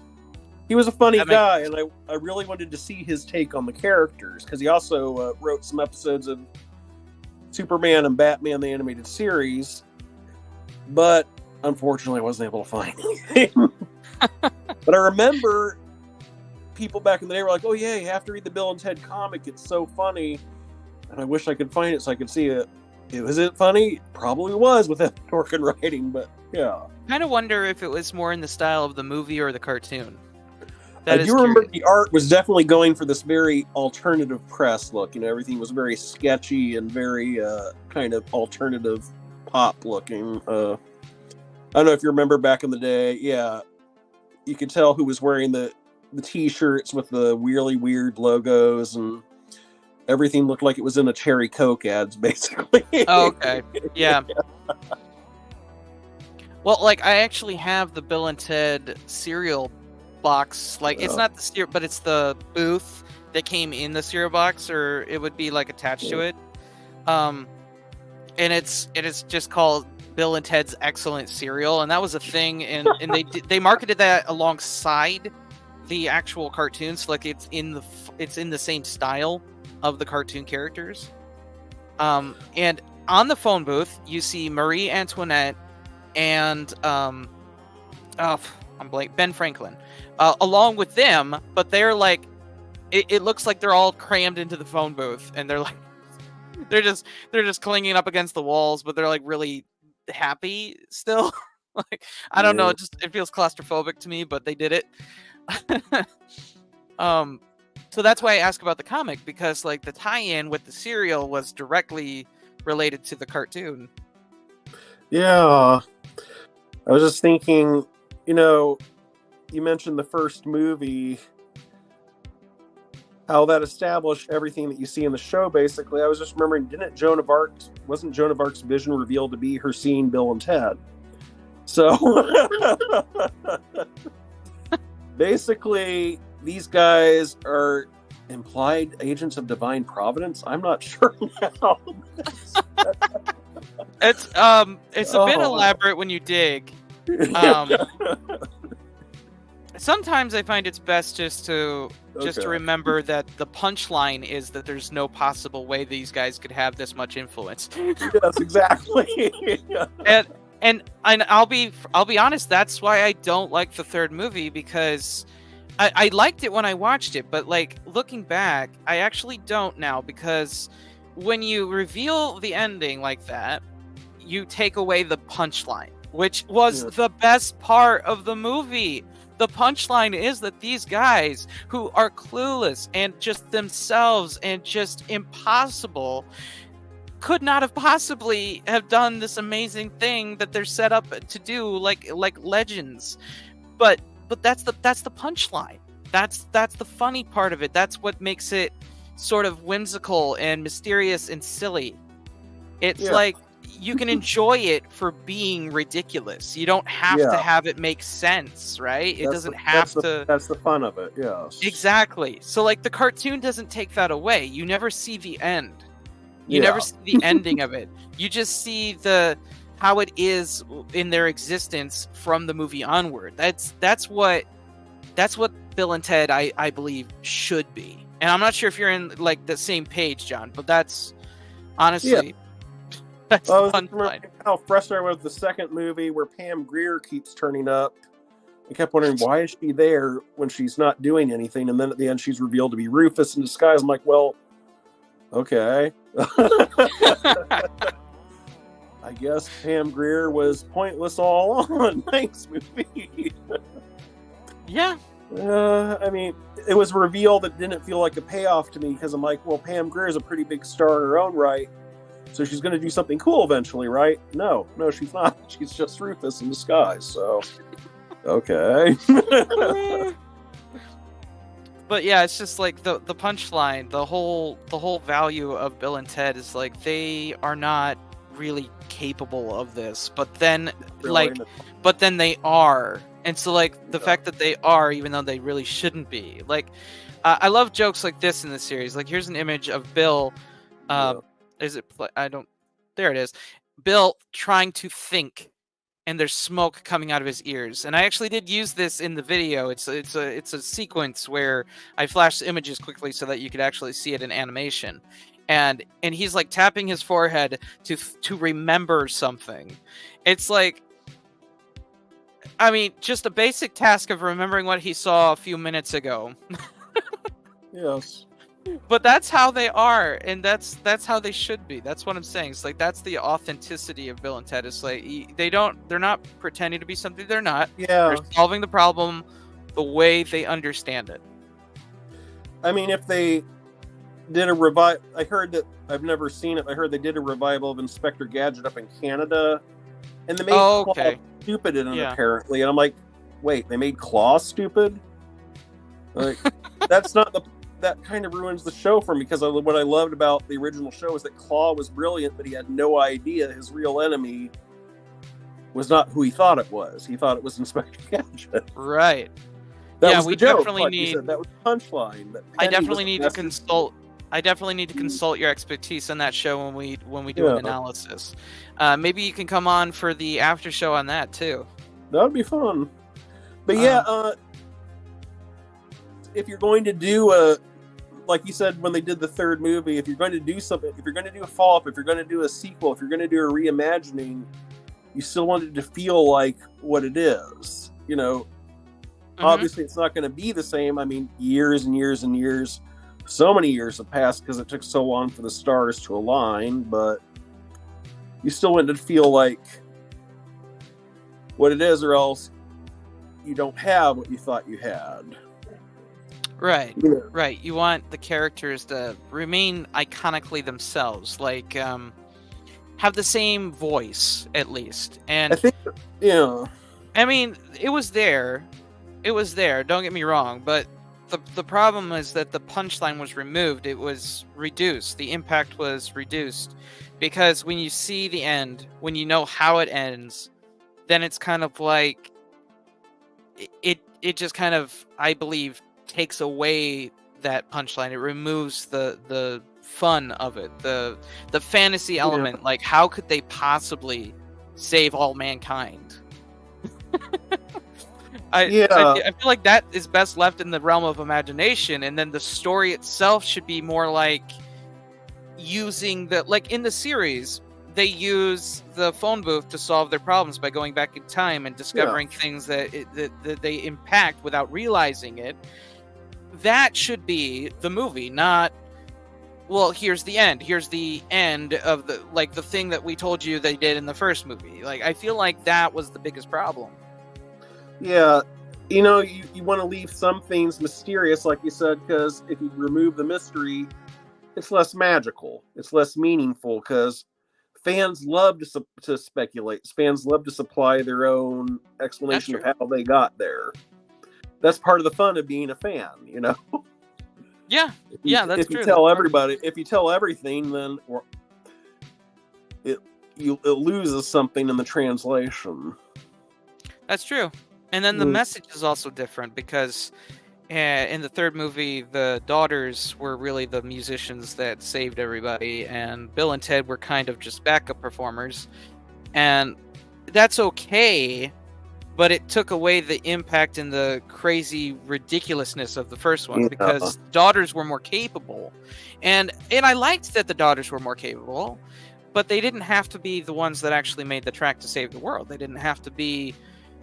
he was a funny That makes guy, and I really wanted to see his take on the characters, because he also wrote some episodes of Superman and Batman the Animated Series, but unfortunately I wasn't able to find anything. But I remember people back in the day were like, oh yeah, you have to read the Bill and Ted comic, it's so funny, and I wish I could find it so I could see it. Was it funny? Probably was with Evan Dorkin writing, but yeah. Kind of wonder if it was more in the style of the movie or the cartoon. I do remember the art was definitely going for this very alternative press look. You know, everything was very sketchy and very kind of alternative pop looking. I don't know if you remember back in the day. Yeah, you could tell who was wearing the T-shirts with the really weird logos, and everything looked like it was in a Cherry Coke ads, basically. Oh, okay. Yeah. Well, like, I actually have the Bill and Ted cereal box. Like, it's not the cereal, but it's the booth that came in the cereal box, or it would be like attached to it. And it's just called Bill and Ted's Excellent Cereal, and that was a thing. And they marketed that alongside the actual cartoons. Like, it's in the same style of the cartoon characters. And on the phone booth, you see Marie Antoinette and Ben Franklin, along with them, but they're like, it looks like they're all crammed into the phone booth, and they're like, they're just clinging up against the walls, but they're like really happy still. Like, I don't know, it feels claustrophobic to me, but they did it. So that's why I ask about the comic, because like the tie-in with the cereal was directly related to the cartoon. Yeah. I was just thinking, you know, you mentioned the first movie, how that established everything that you see in the show, basically. I was just remembering, wasn't Joan of Arc's vision revealed to be her seeing Bill and Ted? So, basically, these guys are implied agents of divine providence? I'm not sure now. It's a bit elaborate when you dig. sometimes I find it's best just to Okay. remember that the punchline is that there's no possible way these guys could have this much influence. Yes, exactly. And I'll be honest, that's why I don't like the third movie, because I liked it when I watched it, but like looking back, I actually don't now, because when you reveal the ending like that, you take away the punchline, which was the best part of the movie. The punchline is that these guys who are clueless and just themselves and just impossible could not have possibly have done this amazing thing that they're set up to do, like legends. But that's the punchline. That's the funny part of it. That's what makes it sort of whimsical and mysterious and silly. It's like you can enjoy it for being ridiculous. You don't have to have it make sense, right? It doesn't have to. That's the fun of it. Yes. Exactly. So like the cartoon doesn't take that away. You never see the end. You never see the ending of it. You just see how it is in their existence from the movie onward. That's what Bill and Ted, I believe, should be. And I'm not sure if you're in like the same page, John, but that's honestly that's the punchline. How frustrated I was with the second movie where Pam Grier keeps turning up. I kept wondering, why is she there when she's not doing anything? And then at the end, she's revealed to be Rufus in disguise. I'm like, well, okay. I guess Pam Grier was pointless all along. Thanks, movie. Yeah. I mean, it was a reveal that didn't feel like a payoff to me, because I'm like, well, Pam Grier is a pretty big star in her own right, so she's going to do something cool eventually, right? No, she's not. She's just Rufus in disguise. So, okay. But yeah, it's just like the punchline, the whole value of Bill and Ted is like they are not really capable of this, but then they are. And so like the fact that they are, even though they really shouldn't be, like I love jokes like this in the series. Like here's an image of Bill. Is it? There it is. Bill trying to think, and there's smoke coming out of his ears. And I actually did use this in the video. It's a sequence where I flashed images quickly so that you could actually see it in animation. And he's like tapping his forehead to remember something. It's like, I mean, just a basic task of remembering what he saw a few minutes ago. Yes. But that's how they are, and that's how they should be. That's what I'm saying. It's like that's the authenticity of Bill and Ted. It's like they're not pretending to be something they're not. Yeah. They're solving the problem the way they understand it. I mean, if they did a revival, I heard that, I've never seen it. I heard they did a revival of Inspector Gadget up in Canada, and they made Claw stupid in it, apparently. And I'm like, wait, they made Claw stupid? Like, that's not that kind of ruins the show for me, because what I loved about the original show is that Claw was brilliant, but he had no idea his real enemy was not who he thought it was. He thought it was Inspector Gadget. Right. That was we the joke, definitely need. that was the punchline. I definitely need to consult. I definitely need to consult your expertise on that show when we do an analysis. Maybe you can come on for the after show on that too. That would be fun. But if you're going to do like you said when they did the third movie, if you're going to do something, if you're going to do a follow-up, if you're going to do a sequel, if you're going to do a reimagining, you still want it to feel like what it is. You know, obviously it's not going to be the same. I mean, years and years and years. So many years have passed because it took so long for the stars to align, but you still want it to feel like what it is, or else you don't have what you thought you had. Right, right. You want the characters to remain iconically themselves, like have the same voice at least. And I think, I mean, it was there. Don't get me wrong, but the problem is that the punchline was removed. It was reduced. The impact was reduced because when you see the end, when you know how it ends, then it's kind of like it just kind of, I believe, takes away that punchline. It removes the fun of it, the fantasy element. Like, how could they possibly save all mankind? I feel like that is best left in the realm of imagination, and then the story itself should be more like using like in the series, they use the phone booth to solve their problems by going back in time and discovering things that they impact without realizing it. That should be the movie, not, well, here's the end of the thing that we told you they did in the first movie. Like, I feel like that was the biggest problem. Yeah, you want to leave some things mysterious, like you said, because if you remove the mystery, it's less magical, it's less meaningful, because fans love to speculate. Fans love to supply their own explanation of how they got there. That's part of the fun of being a fan, Yeah, that's true. If you tell everybody, if you tell everything, then it loses something in the translation. That's true. And then the message is also different, because in the third movie, the daughters were really the musicians that saved everybody, and Bill and Ted were kind of just backup performers. And that's okay, but it took away the impact and the crazy ridiculousness of the first one, because daughters were more capable. And I liked that the daughters were more capable, but they didn't have to be the ones that actually made the track to save the world. They didn't have to be...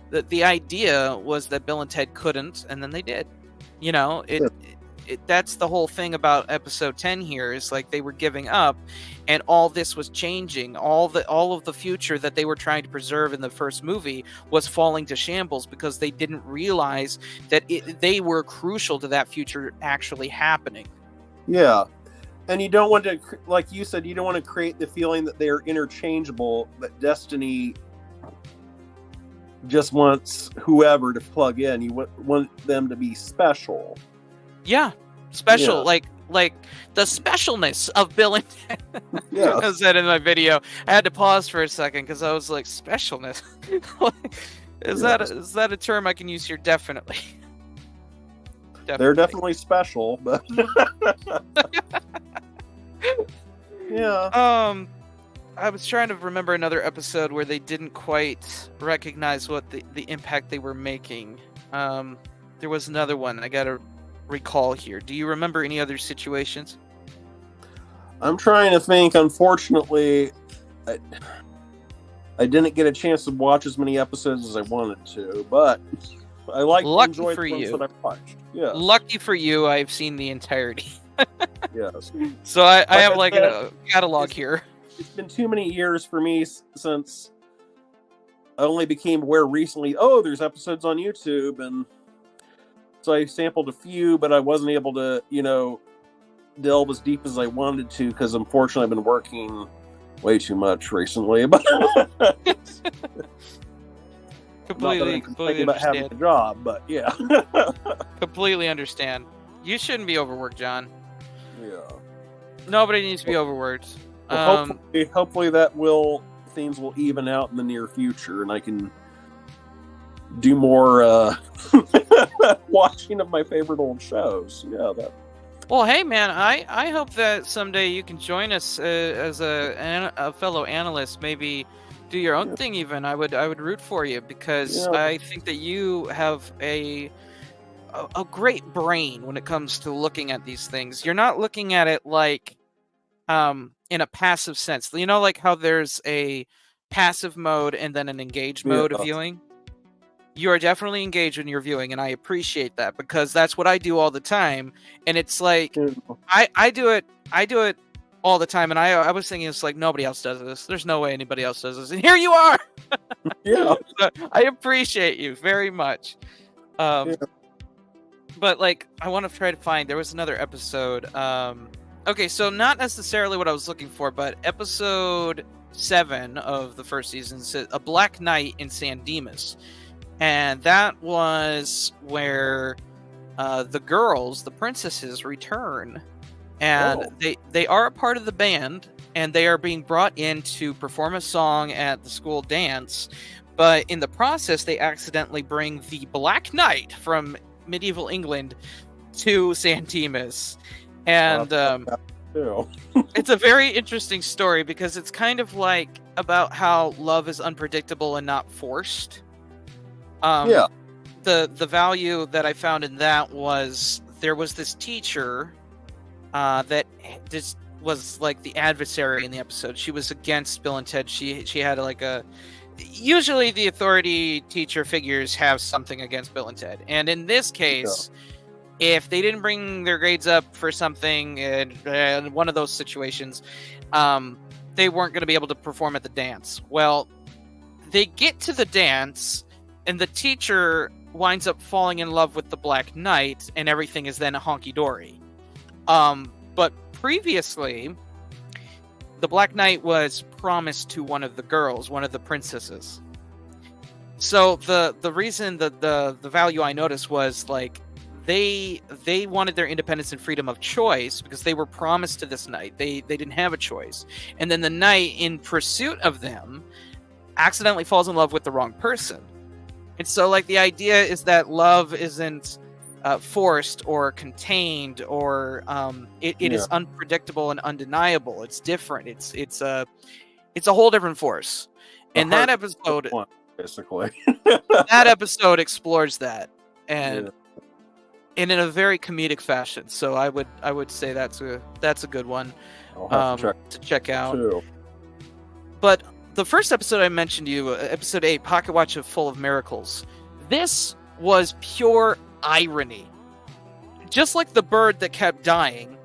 The idea was that Bill and Ted couldn't, and then they did. That's the whole thing about episode 10 here, is like they were giving up, and all this was changing. All of the future that they were trying to preserve in the first movie was falling to shambles, because they didn't realize that they were crucial to that future actually happening. Yeah. And you don't want to, like you said, you don't want to create the feeling that they're interchangeable, that Destiny just wants whoever to plug in. You want them to be special. Yeah, special. Yeah. Like the specialness of Bill and Ted. Yeah. I said in my video. I had to pause for a second because I was like, specialness? Is that a term I can use here? Definitely. They're definitely special, but yeah. I was trying to remember another episode where they didn't quite recognize what the impact they were making. There was another one I gotta recall here. Do you remember any other situations? I'm trying to think. Unfortunately, I didn't get a chance to watch as many episodes as I wanted to, but I enjoyed the ones that I watched. Yeah. Lucky for you, I've seen the entirety. Yes. So I have like a catalog here. It's been too many years for me since I only became aware recently. Oh, there's episodes on YouTube, and so I sampled a few, but I wasn't able to, delve as deep as I wanted to, because unfortunately I've been working way too much recently. But completely about having a job, but yeah. Completely understand. You shouldn't be overworked, John. Yeah. Nobody needs to be overworked. Well, hopefully things will even out in the near future, and I can do more watching of my favorite old shows. Yeah. Well, hey man, I hope that someday you can join us as a fellow analyst. Maybe do your own thing. Even I would root for you, because I think that you have a great brain when it comes to looking at these things. You're not looking at it like in a passive sense. Like how there's a passive mode and then an engaged mode of viewing. You are definitely engaged when you're viewing, and I appreciate that, because that's what I do all the time. And it's like I do it all the time, and I was thinking, it's like, nobody else does this. There's no way anybody else does this, and here you are. Yeah. So I appreciate you very much. But like, I want to try to find. There was another episode. Okay, so not necessarily what I was looking for, but episode 7 of the first season said A Black Night in San Dimas. And that was where the girls, the princesses, return. And they are a part of the band, and they are being brought in to perform a song at the school dance. But in the process, they accidentally bring the Black Knight from medieval England to San Dimas. And it's a very interesting story, because it's kind of like about how love is unpredictable and not forced. the value that I found in that was there was this teacher that just was like the adversary in the episode. She was against Bill and Ted. She had like a usually the authority teacher figures have something against Bill and Ted, and in this case, if they didn't bring their grades up for something in one of those situations, they weren't going to be able to perform at the dance. Well, they get to the dance, and the teacher winds up falling in love with the Black Knight, and everything is then honky-dory. But previously, the Black Knight was promised to one of the girls, one of the princesses. So the reason that the value I noticed was like they wanted their independence and freedom of choice because they were promised to this knight. They didn't have a choice. And then the knight, in pursuit of them, accidentally falls in love with the wrong person. And so like the idea is that love isn't forced or contained or it is unpredictable and undeniable. It's different. It's a whole different force. And that episode basically that episode explores that and in a very comedic fashion. So I would say that's a good one to check out. Too. But the first episode I mentioned to you, episode 8, Pocket Watch Full of Miracles, this was pure irony. Just like the bird that kept dying,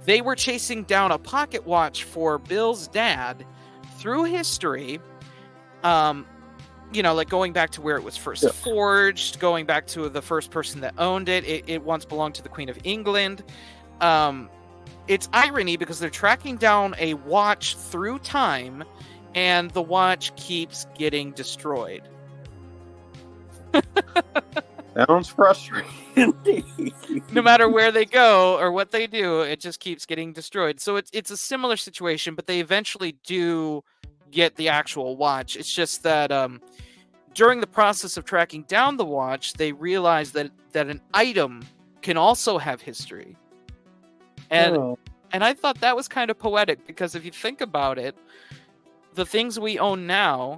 they were chasing down a pocket watch for Bill's dad through history, like going back to where it was first forged, going back to the first person that owned it. It once belonged to the Queen of England. It's irony because they're tracking down a watch through time, and the watch keeps getting destroyed. Sounds frustrating. No matter where they go or what they do, it just keeps getting destroyed. So it's a similar situation, but they eventually do get the actual watch. It's just that during the process of tracking down the watch, they realize that an item can also have history. And I thought that was kind of poetic, because if you think about it, the things we own now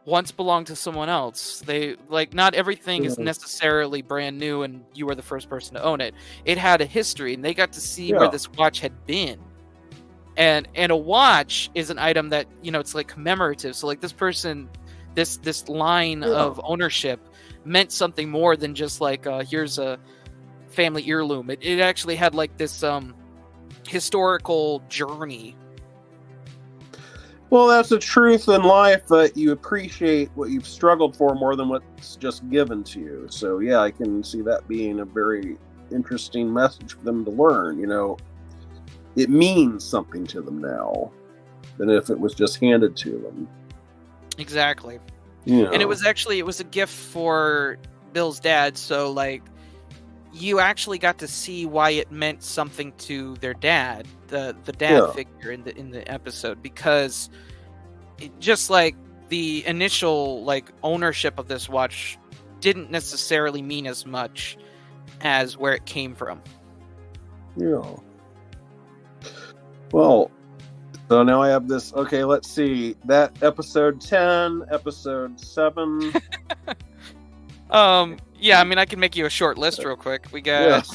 once belonged to someone else. They not everything is necessarily brand new and you were the first person to own it. It had a history, and they got to see where this watch had been. And a watch is an item that, it's like commemorative. So like this person, this line of ownership meant something more than just like here's a family heirloom. It actually had like this historical journey. Well, that's the truth in life, that you appreciate what you've struggled for more than what's just given to you. So, yeah, I can see that being a very interesting message for them to learn. It means something to them now than if it was just handed to them. Exactly. And it was a gift for Bill's dad. So, like, you actually got to see why it meant something to their dad, the dad figure in the episode, because just like the initial like ownership of this watch didn't necessarily mean as much as where it came from. Yeah. Well, so now I have this. Okay, let's see. That episode 10, episode 7. Yeah, I mean, I can make you a short list real quick. We got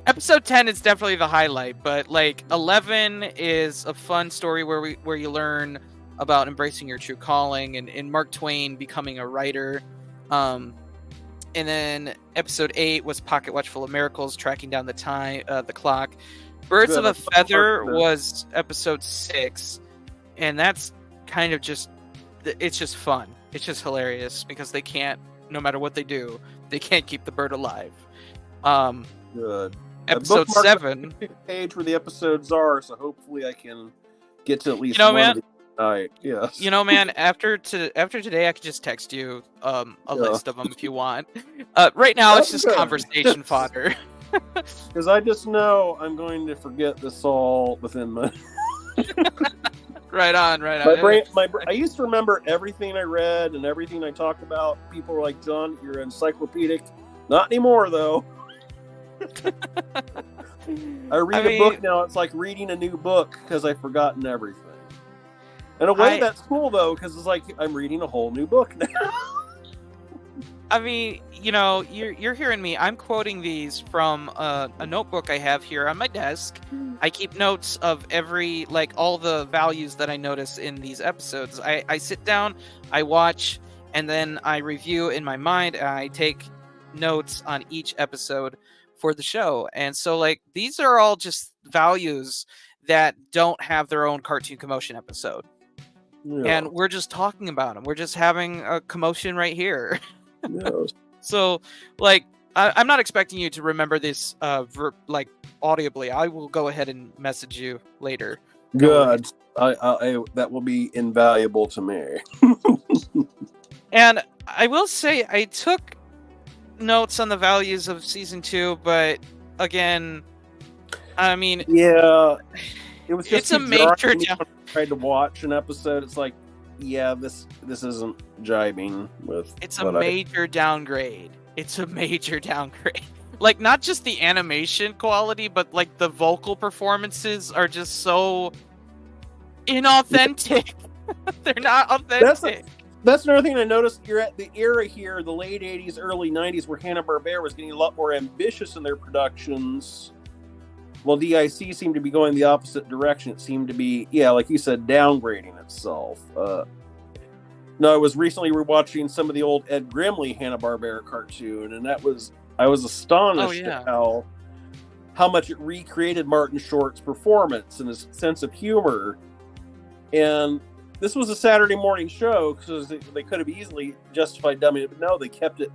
episode 10 is definitely the highlight, but like 11 is a fun story where you learn about embracing your true calling and Mark Twain becoming a writer. And then episode 8 was Pocket Watch Full of Miracles, tracking down the time, the clock. Birds of a Feather was episode 6, and that's kind of it's just fun. It's just hilarious because they can't, no matter what they do, they can't keep the bird alive. Good. Episode 7. Page where the episodes are, so hopefully I can get to at least one of these tonight. Yes. Man, after today, I could just text you a list of them if you want. Right now, it's just conversation fodder. Because I just know I'm going to forget this all within my... Right on. My brain, I used to remember everything I read and everything I talked about. People were like, John, you're encyclopedic. Not anymore, though. I read a book now. It's like reading a new book because I've forgotten everything. In a way, that's cool, though, because it's like I'm reading a whole new book now. I mean, you're hearing me. I'm quoting these from a notebook I have here on my desk. I keep notes of all the values that I notice in these episodes. I sit down, I watch, and then I review in my mind, and I take notes on each episode for the show. And so, these are all just values that don't have their own Cartoon Commotion episode. Yeah. And we're just talking about them. We're just having a commotion right here. Yeah. So, I'm not expecting you to remember this, audibly. I will go ahead and message you later. Good. I that will be invaluable to me. And I will say I took notes on the values of season 2, but again, I mean, yeah, it was just it's a major down. Tried to watch an episode. It's like, yeah, this isn't jibing with. It's a major downgrade. It's a major downgrade. Not just the animation quality, but the vocal performances are just so inauthentic. They're not authentic. That's another thing I noticed. You're at the era here, the late 80s, early 90s, where Hanna-Barbera was getting a lot more ambitious in their productions. Well, DIC seemed to be going the opposite direction. It seemed to be, like you said, downgrading itself. No, I was recently rewatching some of the old Ed Grimley Hanna-Barbera cartoon, and I was astonished at how much it recreated Martin Short's performance and his sense of humor. And this was a Saturday morning show, because they could have easily justified dumbing it, but no, they kept it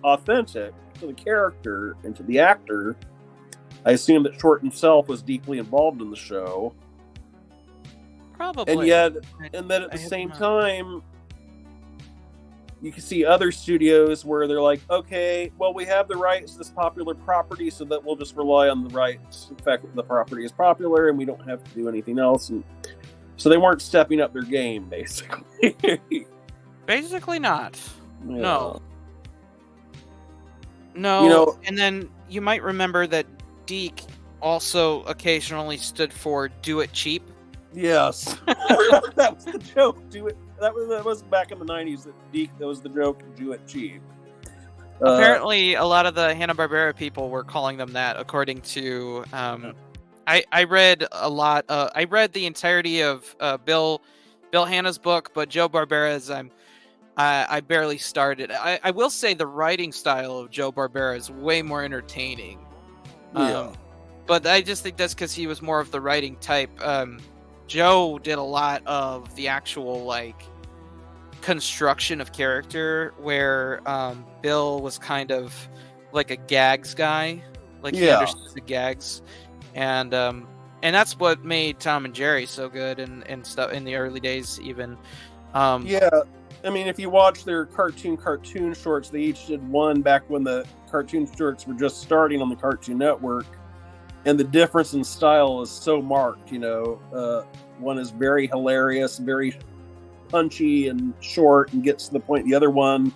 authentic to the character and to the actor. I assume that Short himself was deeply involved in the show. Probably. And then at the same time, you can see other studios where they're like, okay, well, we have the rights to this popular property, so that we'll just rely on the rights. The fact that the property is popular and we don't have to do anything else. And so they weren't stepping up their game, basically. Basically not. Yeah. No. And then you might remember that Deke also occasionally stood for "Do It Cheap." Yes. That was the joke. Do it. That was back in the 90s. That was the joke. Do it cheap. Apparently, a lot of the Hanna-Barbera people were calling them that, according to. I read a lot. I read the entirety of Bill Hanna's book, but Joe Barbera's I barely started. I will say the writing style of Joe Barbera is way more entertaining. Yeah. But I just think that's because he was more of the writing type. Joe did a lot of the actual construction of character, where Bill was kind of like a gags guy. He understood the gags, and that's what made Tom and Jerry so good and stuff in the early days even. I mean, if you watch their cartoon shorts, they each did one back when the cartoon shorts were just starting on the Cartoon Network, and the difference in style is so marked. One is very hilarious, very punchy and short, and gets to the point. The other one,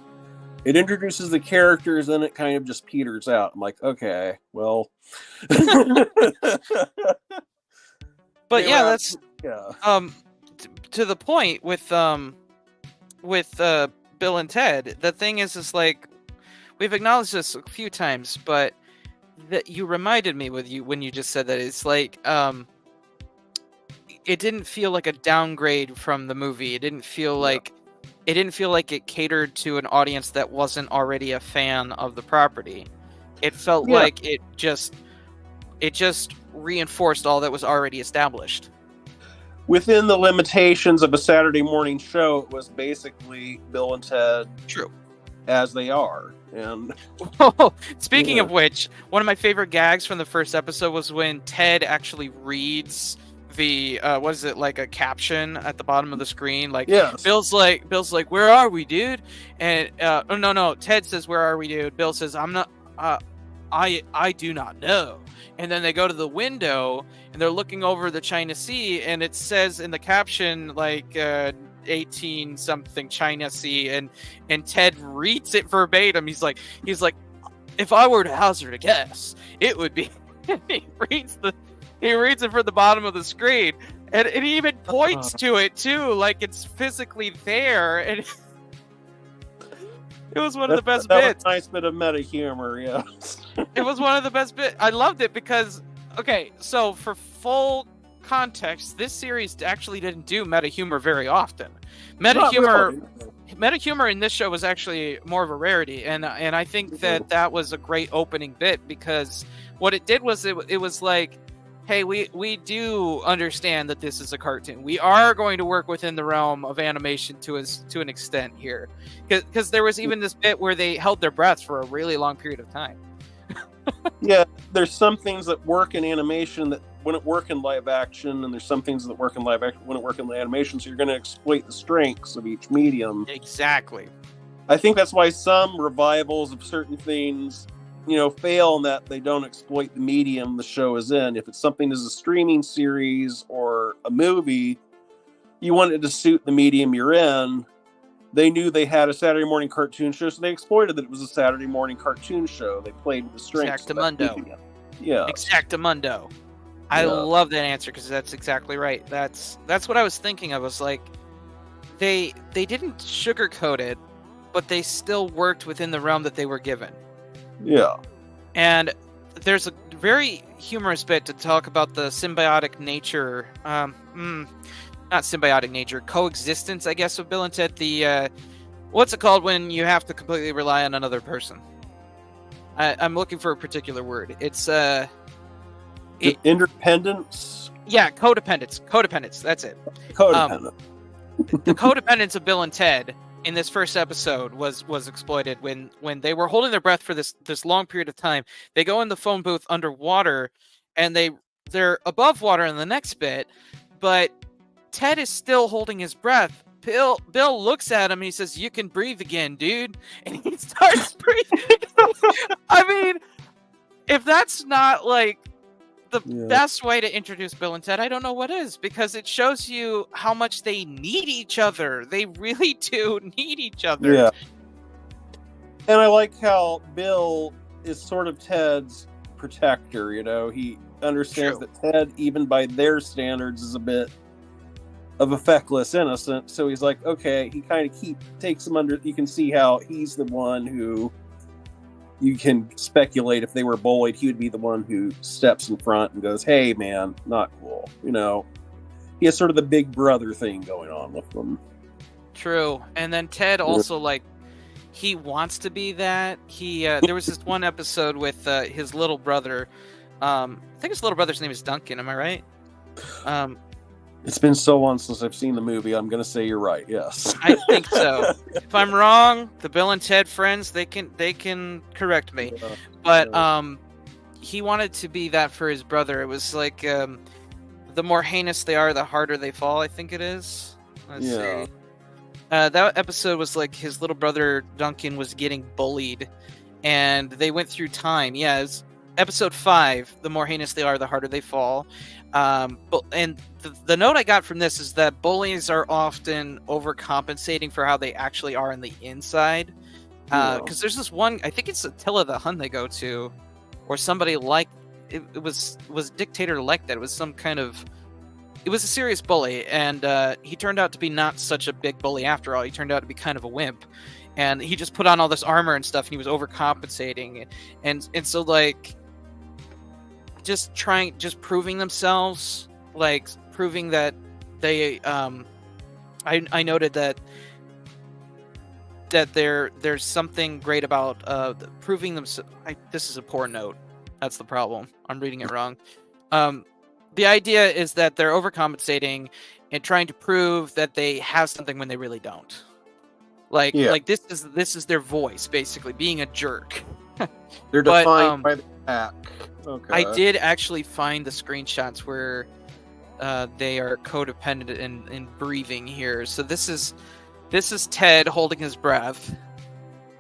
it introduces the characters, and it kind of just peters out. I'm like, okay, well. But that's to the point with Bill and Ted. The thing is we've acknowledged this a few times, but that you reminded me when you just said that it's it didn't feel like a downgrade from the movie. It didn't feel like it catered to an audience that wasn't already a fan of the property. It felt like it just reinforced all that was already established. Within the limitations of a Saturday morning show, it was basically Bill and Ted, true, as they are. And speaking of which, one of my favorite gags from the first episode was when Ted actually reads the a caption at the bottom of the screen. Bill's like, "Where are we, dude?" And no, Ted says, "Where are we, dude?" Bill says, "I'm not. I do not know." And then they go to the window and they're looking over the China Sea, and it says in the caption 18 something China Sea, and Ted reads it verbatim. He's like, if I were to hazard a guess, it would be. he reads it from the bottom of the screen, and he even points to it too, like it's physically there. And It was one of the best that bits. was a nice bit of meta humor, yes. It was one of the best bits. I loved it because, okay, so for full context, this series actually didn't do meta humor very often. Meta humor in this show was actually more of a rarity, and I think that was a great opening bit, because what it did was it was like, hey, we do understand that this is a cartoon. We are going to work within the realm of animation to an extent here, because there was even this bit where they held their breaths for a really long period of time. Yeah, there's some things that work in animation that wouldn't work in live action, and there's some things that work in live action wouldn't work in animation, so you're going to exploit the strengths of each medium. Exactly. I think that's why some revivals of certain things, fail in that they don't exploit the medium the show is in. If it's something as a streaming series or a movie, you want it to suit the medium you're in. They knew they had a Saturday morning cartoon show, so they exploited that it was a Saturday morning cartoon show. They played with the strengths. Exactamundo. Yeah. Exactamundo. I love that answer, because that's exactly right. That's what I was thinking of. I was like, they didn't sugarcoat it, but they still worked within the realm that they were given. Yeah. And there's a very humorous bit to talk about the symbiotic nature, not symbiotic nature, coexistence, I guess, of Bill and Ted. The, what's it called when you have to completely rely on another person? I'm looking for a particular word. It's, independence? Yeah, codependence, that's it. Codependent. The codependence of Bill and Ted in this first episode was exploited when they were holding their breath for this long period of time. They go in the phone booth underwater, and they're above water in the next bit, but Ted is still holding his breath. Bill looks at him and he says, "You can breathe again, dude," and he starts breathing. I mean, if that's not like the best way to introduce Bill and Ted, I don't know what is, because it shows you how much they need each other. They really do need each other. Yeah. And I like how Bill is sort of Ted's protector, He understands that Ted, even by their standards, is a bit of a feckless innocent. So he's like, okay, he kind of takes him under. You can see how he's the one who, you can speculate if they were bullied, he would be the one who steps in front and goes, "Hey, man, not cool." He has sort of the big brother thing going on with them. True. And then Ted also, he wants to be that. There was this one episode with his little brother. I think his little brother's name is Duncan. Am I right? It's been so long since I've seen the movie. I'm going to say you're right. Yes. I think so. If I'm wrong, the Bill and Ted friends, they can correct me. But he wanted to be that for his brother. It was like, the more heinous they are, the harder they fall, I think it is. Let's see. That episode was like his little brother Duncan was getting bullied, and they went through time. Yeah, it was episode 5. The more heinous they are, the harder they fall. And the note I got from this is that bullies are often overcompensating for how they actually are on the inside. Because there's this one, I think it's Attila the Hun they go to, or somebody like it was dictator like that. It was some kind of, it was a serious bully, and he turned out to be not such a big bully after all. He turned out to be kind of a wimp, and he just put on all this armor and stuff, and he was overcompensating, and so just proving themselves, proving that they I noted that there's something great about proving themselves. This is a poor note. That's the problem. I'm reading it wrong. The idea is that they're overcompensating and trying to prove that they have something when they really don't. This is their voice, basically, being a jerk. They're defined by the pack. Okay. I did actually find the screenshots where they are codependent in breathing here. So this is Ted holding his breath,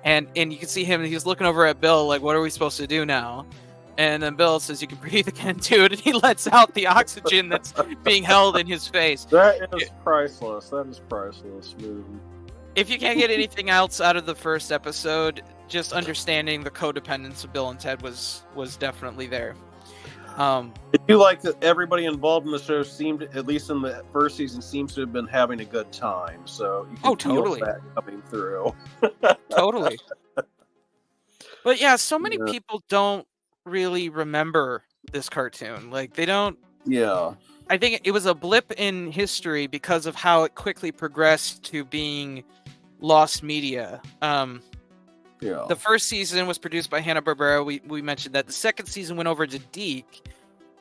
and you can see him. He's looking over at Bill like, "What are we supposed to do now?" And then Bill says, "You can breathe again, dude." And he lets out the oxygen that's being held in his face. That is priceless. That is priceless, movie. If you can't get anything else out of the first episode, just understanding the codependence of Bill and Ted was definitely there. I do like that everybody involved in the show seemed, at least in the first season, seems to have been having a good time. So you can feel that coming through. Totally. But yeah, so many Yeah. people don't really remember this cartoon. Like, they don't. Yeah. I think it was a blip in history because of how it quickly progressed to being lost media. Yeah. The first season was produced by Hanna-Barbera. We mentioned that. The second season went over to Deke,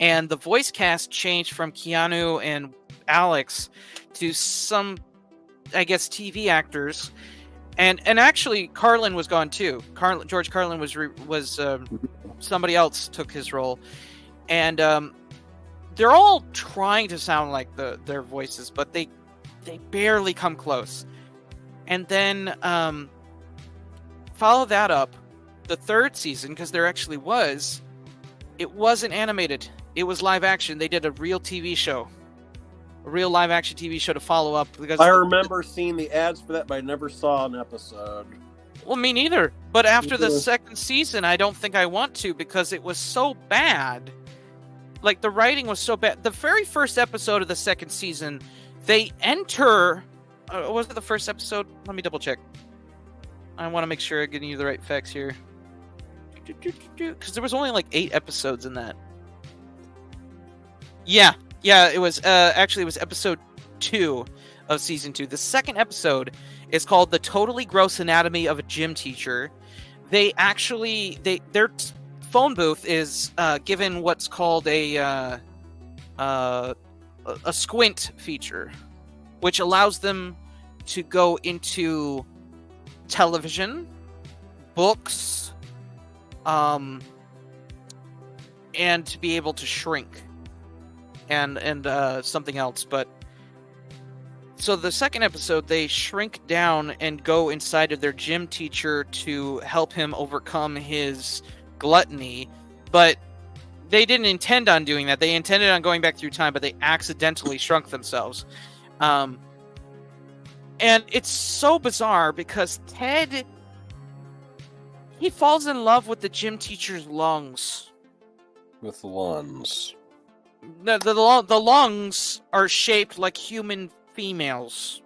and the voice cast changed from Keanu and Alex to some, I guess, TV actors. And actually, Carlin was gone too. George Carlin was somebody else took his role, and they're all trying to sound like their voices, but they barely come close. And then follow that up, the third season, because there actually was. It wasn't animated. It was live action. They did a real TV show. A real live action TV show to follow up. Because I remember seeing the ads for that, but I never saw an episode. Well, me neither. But after the second season, I don't think I want to, because it was so bad. Like, the writing was so bad. The very first episode of the second season, they enter... was it the first episode? Let me double check. I want to make sure I'm getting you the right facts here. Because there was only like 8 episodes in that. Yeah, it was actually it was episode 2 of season 2. The second episode is called "The Totally Gross Anatomy of a Gym Teacher." They actually their phone booth is given what's called a squint feature, which allows them to go into television, books, and to be able to shrink. And something else, but so the second episode, they shrink down and go inside of their gym teacher to help him overcome his gluttony, but they didn't intend on doing that. They intended on going back through time, but they accidentally shrunk themselves. And it's so bizarre because Ted, he falls in love with the gym teacher's lungs. With the lungs. The lungs are shaped like human females.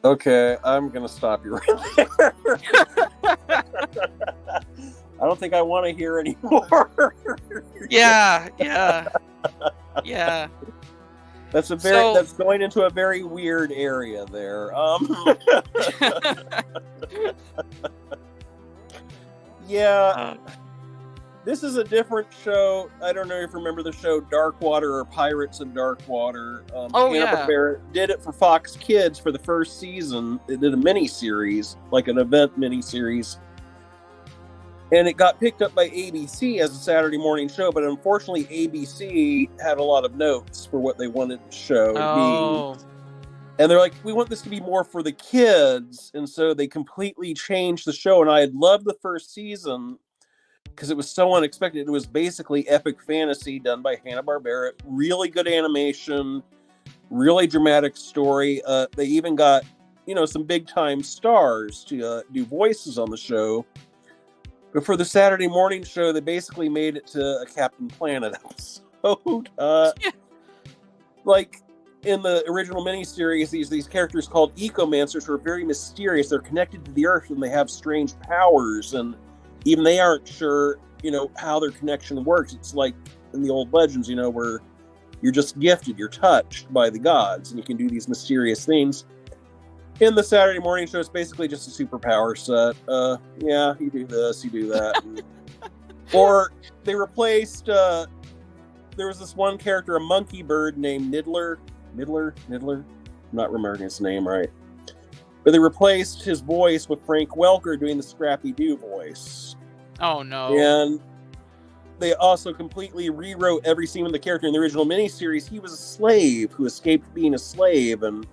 Okay, I'm gonna stop you right there. I don't think I want to hear anymore. Yeah. That's that's going into a very weird area there. Yeah. This is a different show. I don't know if you remember the show Darkwater or Pirates of Darkwater. Hanna-Barbera did it for Fox Kids for the first season. It did a mini-series, like an event mini-series. And it got picked up by ABC as a Saturday morning show, but unfortunately ABC had a lot of notes for what they wanted to show. Oh. And they're like, we want this to be more for the kids. And so they completely changed the show. And I had loved the first season, because it was so unexpected. It was basically epic fantasy done by Hanna-Barbera. Really good animation, really dramatic story. They even got, some big-time stars to do voices on the show. But for the Saturday morning show, they basically made it to a Captain Planet episode. Like, in the original miniseries, these characters called Ecomancers who are very mysterious. They're connected to the Earth, and they have strange powers, and even they aren't sure, how their connection works. It's like in the old legends, where you're just gifted, you're touched by the gods, and you can do these mysterious things. In the Saturday morning show, it's basically just a superpower set. Yeah, you do this, you do that. Or they replaced, there was this one character, a monkey bird named Niddler. I'm not remembering his name right. But they replaced his voice with Frank Welker doing the Scrappy-Doo voice. Oh, no. And they also completely rewrote every scene with the character. In the original miniseries, he was a slave who escaped being a slave, and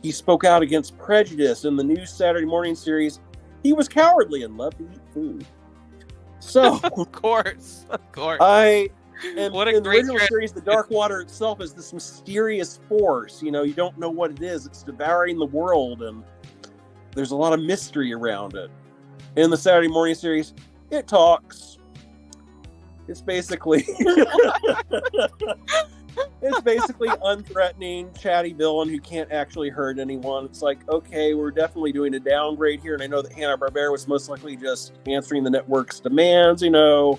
he spoke out against prejudice. In the new Saturday morning series, he was cowardly and loved to eat food. So, of course. And what a in the great original series, the Darkwater itself is this mysterious force. You don't know what it is. It's devouring the world, and there's a lot of mystery around it. In the Saturday morning series, it talks. It's basically unthreatening, chatty villain who can't actually hurt anyone. It's like, okay, we're definitely doing a downgrade here, and I know that Hanna-Barbera was most likely just answering the network's demands. You know,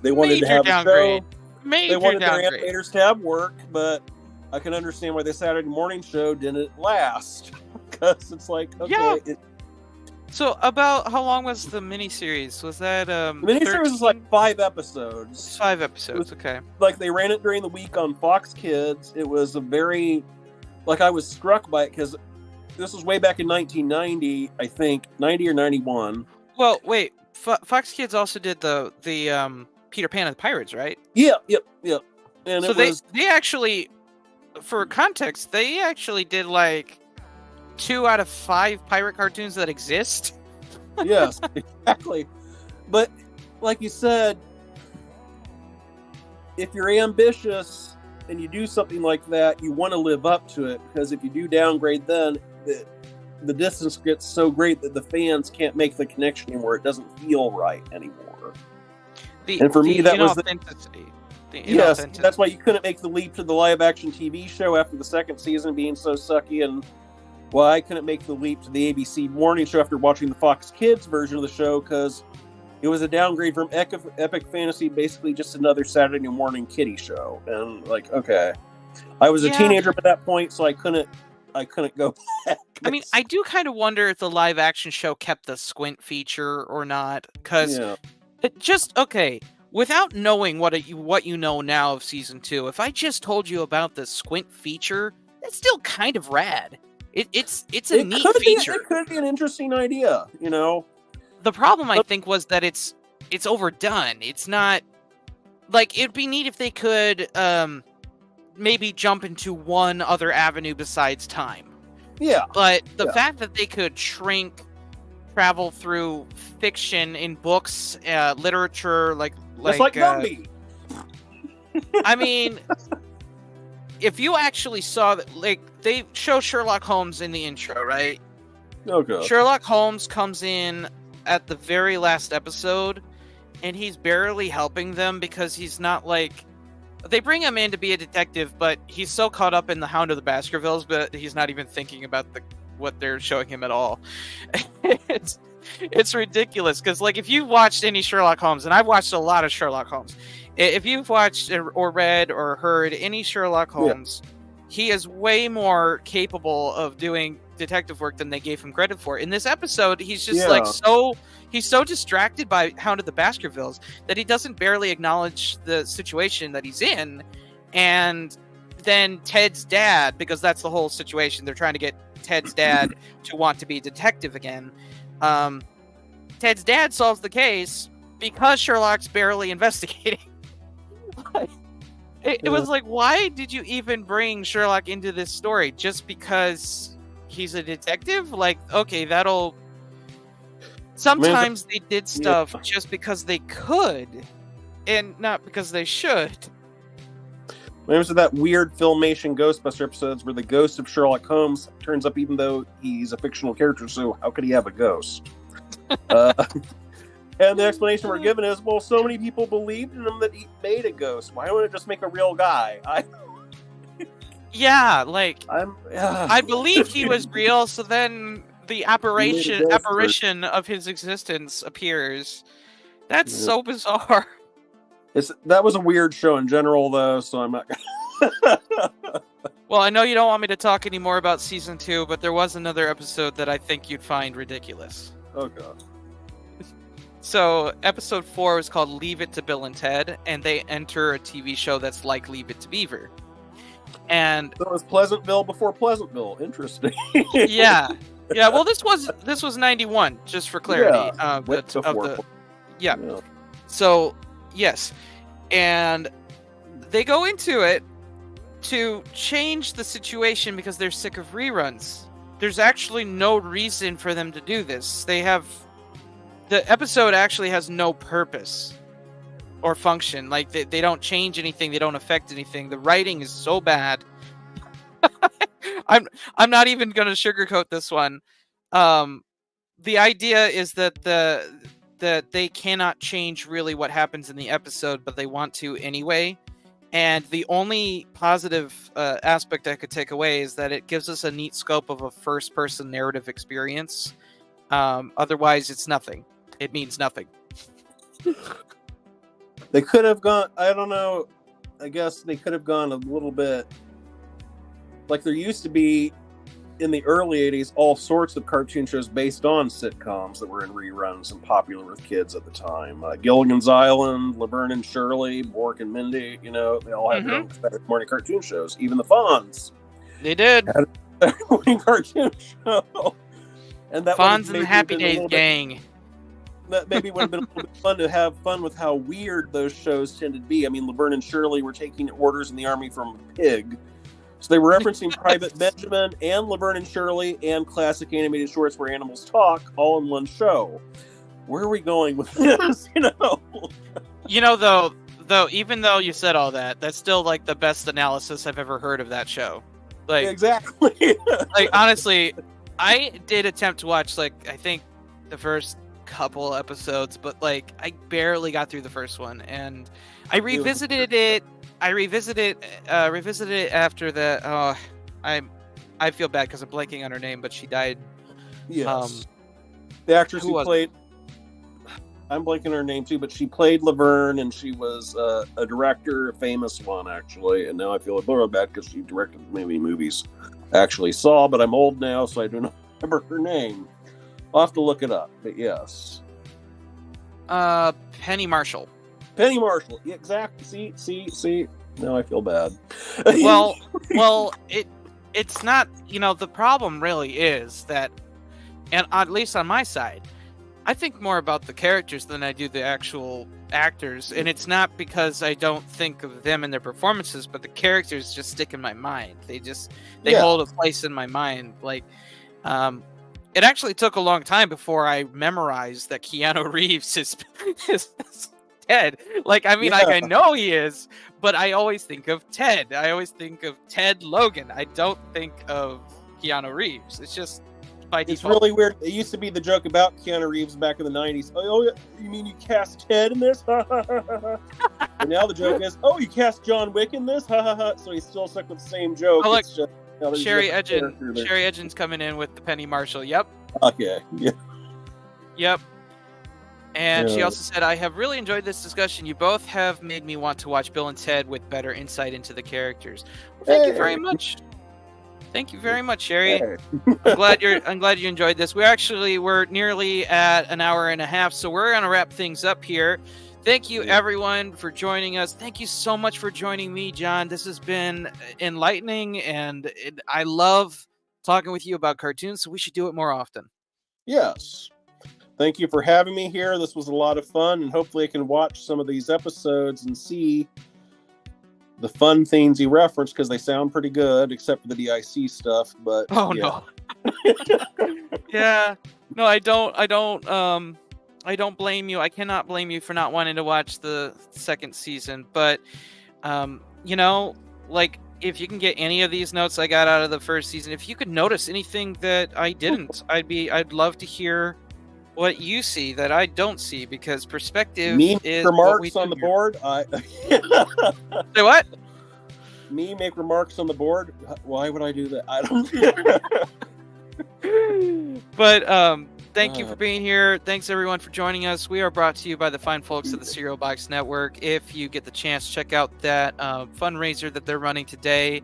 they wanted to have a show. They wanted their animators to have work, but I can understand why the Saturday morning show didn't last, because it's like, okay. Yeah. So about how long was the miniseries? Was that The miniseries was like 5 episodes. 5 episodes, okay. Like they ran it during the week on Fox Kids. It was a very, like I was struck by it because this was way back in 1990, I think, 90 or 91. Well, wait, Fox Kids also did the Peter Pan and the Pirates, right? Yeah. And so they actually, for context, they actually did like 2 out of 5 pirate cartoons that exist. Yes, exactly. But like you said, if you're ambitious and you do something like that, you want to live up to it, because if you do downgrade, then the distance gets so great that the fans can't make the connection anymore. It doesn't feel right anymore. And for me, that was inauthenticity. Yes, that's why you couldn't make the leap to the live-action TV show after the second season being so sucky, and well, I couldn't make the leap to the ABC morning show after watching the Fox Kids version of the show, because it was a downgrade from epic fantasy, basically just another Saturday morning kiddie show. And like, okay, I was a teenager at that point, so I couldn't go back. I mean, I do kind of wonder if the live action show kept the squint feature or not, because it just, okay, without knowing what you know now of season 2, if I just told you about the squint feature, that's still kind of rad. It's a neat feature. It could be an interesting idea, you know. The problem, I think, was that it's overdone. It's not like, it'd be neat if they could maybe jump into one other avenue besides time. Yeah. But the fact that they could travel through fiction in books, literature, like Gumby. I mean, if you actually saw that, like, they show Sherlock Holmes in the intro, right? Okay. Sherlock Holmes comes in at the very last episode, and he's barely helping them because he's not like... They bring him in to be a detective, but he's so caught up in the Hound of the Baskervilles, but he's not even thinking about what they're showing him at all. It's ridiculous, because like, if you've watched any Sherlock Holmes, and I've watched a lot of Sherlock Holmes, if you've watched or read or heard any Sherlock Holmes, he is way more capable of doing detective work than they gave him credit for. In this episode, he's just he's so distracted by Hound of the Baskervilles that he doesn't barely acknowledge the situation that he's in. And then Ted's dad, because that's the whole situation, they're trying to get Ted's dad to want to be a detective again. Ted's dad solves the case because Sherlock's barely investigating. It was like, why did you even bring Sherlock into this story? Just because he's a detective? Like, okay, that'll... Sometimes they did stuff just because they could, and not because they should. There's that weird Filmation Ghostbuster episodes where the ghost of Sherlock Holmes turns up even though he's a fictional character, so how could he have a ghost? And the explanation we're given is, well, so many people believed in him that he made a ghost. Why don't it just make a real guy? I believed he was real, so then the apparition of his existence appears. That's so bizarre. That was a weird show in general, though, so I'm not gonna... Well, I know you don't want me to talk anymore about season 2, but there was another episode that I think you'd find ridiculous. Oh, God. So, episode 4 is called Leave It to Bill and Ted, and they enter a TV show that's like Leave It to Beaver. And so it was Pleasantville before Pleasantville. Interesting. Yeah. Well, this was 91, just for clarity. Yeah. So, yes, and they go into it to change the situation because they're sick of reruns. There's actually no reason for them to do this. The episode actually has no purpose or function. Like, they don't change anything. They don't affect anything. The writing is so bad. I'm not even going to sugarcoat this one. The idea is that that they cannot change really what happens in the episode, but they want to anyway. And the only positive aspect I could take away is that it gives us a neat scope of a first-person narrative experience. Otherwise, it's nothing. It means nothing. They could have gone, I don't know, I guess they could have gone a little bit, like there used to be in the early 80s all sorts of cartoon shows based on sitcoms that were in reruns and popular with kids at the time. Gilligan's Island, Laverne and Shirley, Bork and Mindy, they all had their own Saturday morning cartoon shows. Even the Fonz. They did. Had a Saturday morning cartoon show. And that Fonz and the Happy Days gang. That maybe would have been a little bit fun to have fun with how weird those shows tended to be. I mean, Laverne and Shirley were taking orders in the army from a pig. So they were referencing Private Benjamin and Laverne and Shirley and classic animated shorts where animals talk all in one show. Where are we going with this? Though, even though you said all that, that's still like the best analysis I've ever heard of that show. Like, exactly. Like, honestly, I did attempt to watch, like, I think the first couple episodes, but like I barely got through the first one, and I revisited it. Revisited it after that. I feel bad because I'm blanking on her name, but she died. Yes. The actress who played. I'm blanking on her name too, but she played Laverne, and she was a director, a famous one actually. And now I feel a little bad because she directed many movies I actually saw, but I'm old now, so I do not remember her name. I'll have to look it up, but yes. Penny Marshall. Penny Marshall, yeah, exactly. See. Now I feel bad. well, it's not. The problem really is that, and at least on my side, I think more about the characters than I do the actual actors, and it's not because I don't think of them and their performances, but the characters just stick in my mind. They hold a place in my mind. Like, it actually took a long time before I memorized that Keanu Reeves is Ted. Like, I mean, like, I know he is, but I always think of Ted. I always think of Ted Logan. I don't think of Keanu Reeves. It's just by default. It's really weird. It used to be the joke about Keanu Reeves back in the 90s. Oh, you mean you cast Ted in this? And now the joke is, oh, you cast John Wick in this? So he's still stuck with the same joke. Oh, look, it's just, Sherry Edgens coming in with the Penny Marshall. Yep. Okay. Yeah. Yep. And she also said, I have really enjoyed this discussion. You both have made me want to watch Bill and Ted with better insight into the characters. Well, thank you very much. Thank you very much, Sherry. I'm glad you enjoyed this. We're nearly at an hour and a half, so we're gonna wrap things up here. Thank you, everyone, for joining us. Thank you so much for joining me, John. This has been enlightening, and I love talking with you about cartoons, so we should do it more often. Yes. Thank you for having me here. This was a lot of fun, and hopefully I can watch some of these episodes and see the fun things you referenced, because they sound pretty good, except for the DIC stuff. But no. Yeah. No, I don't blame you. I cannot blame you for not wanting to watch the second season. But, like, if you can get any of these notes I got out of the first season, if you could notice anything that I didn't, I'd love to hear what you see that I don't see, because perspective is remarks on the board. Say what? Me make remarks on the board? Why would I do that? I don't. But thank you for being here. Thanks everyone for joining us. We are brought to you by the fine folks at the Cereal Box Network. If you get the chance, check out that fundraiser that they're running today.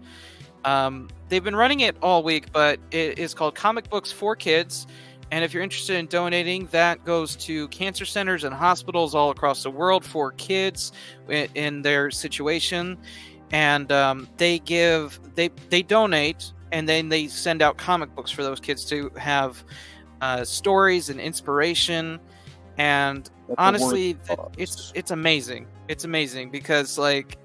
They've been running it all week, but it is called Comic Books for Kids. And if you're interested in donating, that goes to cancer centers and hospitals all across the world for kids in their situation. And they donate, and then they send out comic books for those kids to have stories and inspiration. And honestly, it's amazing. It's amazing because, like,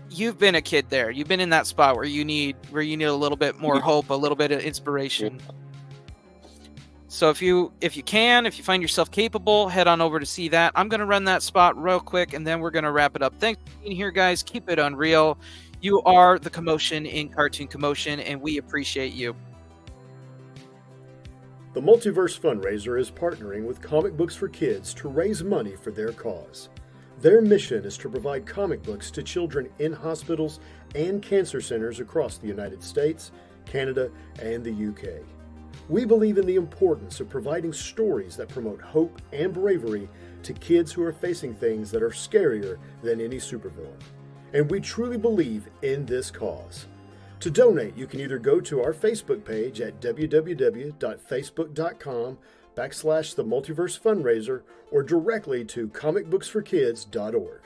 you've been a kid there. You've been in that spot where you need a little bit more hope, a little bit of inspiration. So if you find yourself capable, head on over to see that. I'm going to run that spot real quick, and then we're going to wrap it up. Thanks for being here, guys. Keep it unreal. You are the commotion in Cartoon Commotion, and we appreciate you. The Multiverse Fundraiser is partnering with Comic Books for Kids to raise money for their cause. Their mission is to provide comic books to children in hospitals and cancer centers across the United States, Canada, and the UK. We believe in the importance of providing stories that promote hope and bravery to kids who are facing things that are scarier than any supervillain. And we truly believe in this cause. To donate, you can either go to our Facebook page at www.facebook.com/The Multiverse Fundraiser or directly to comicbooksforkids.org.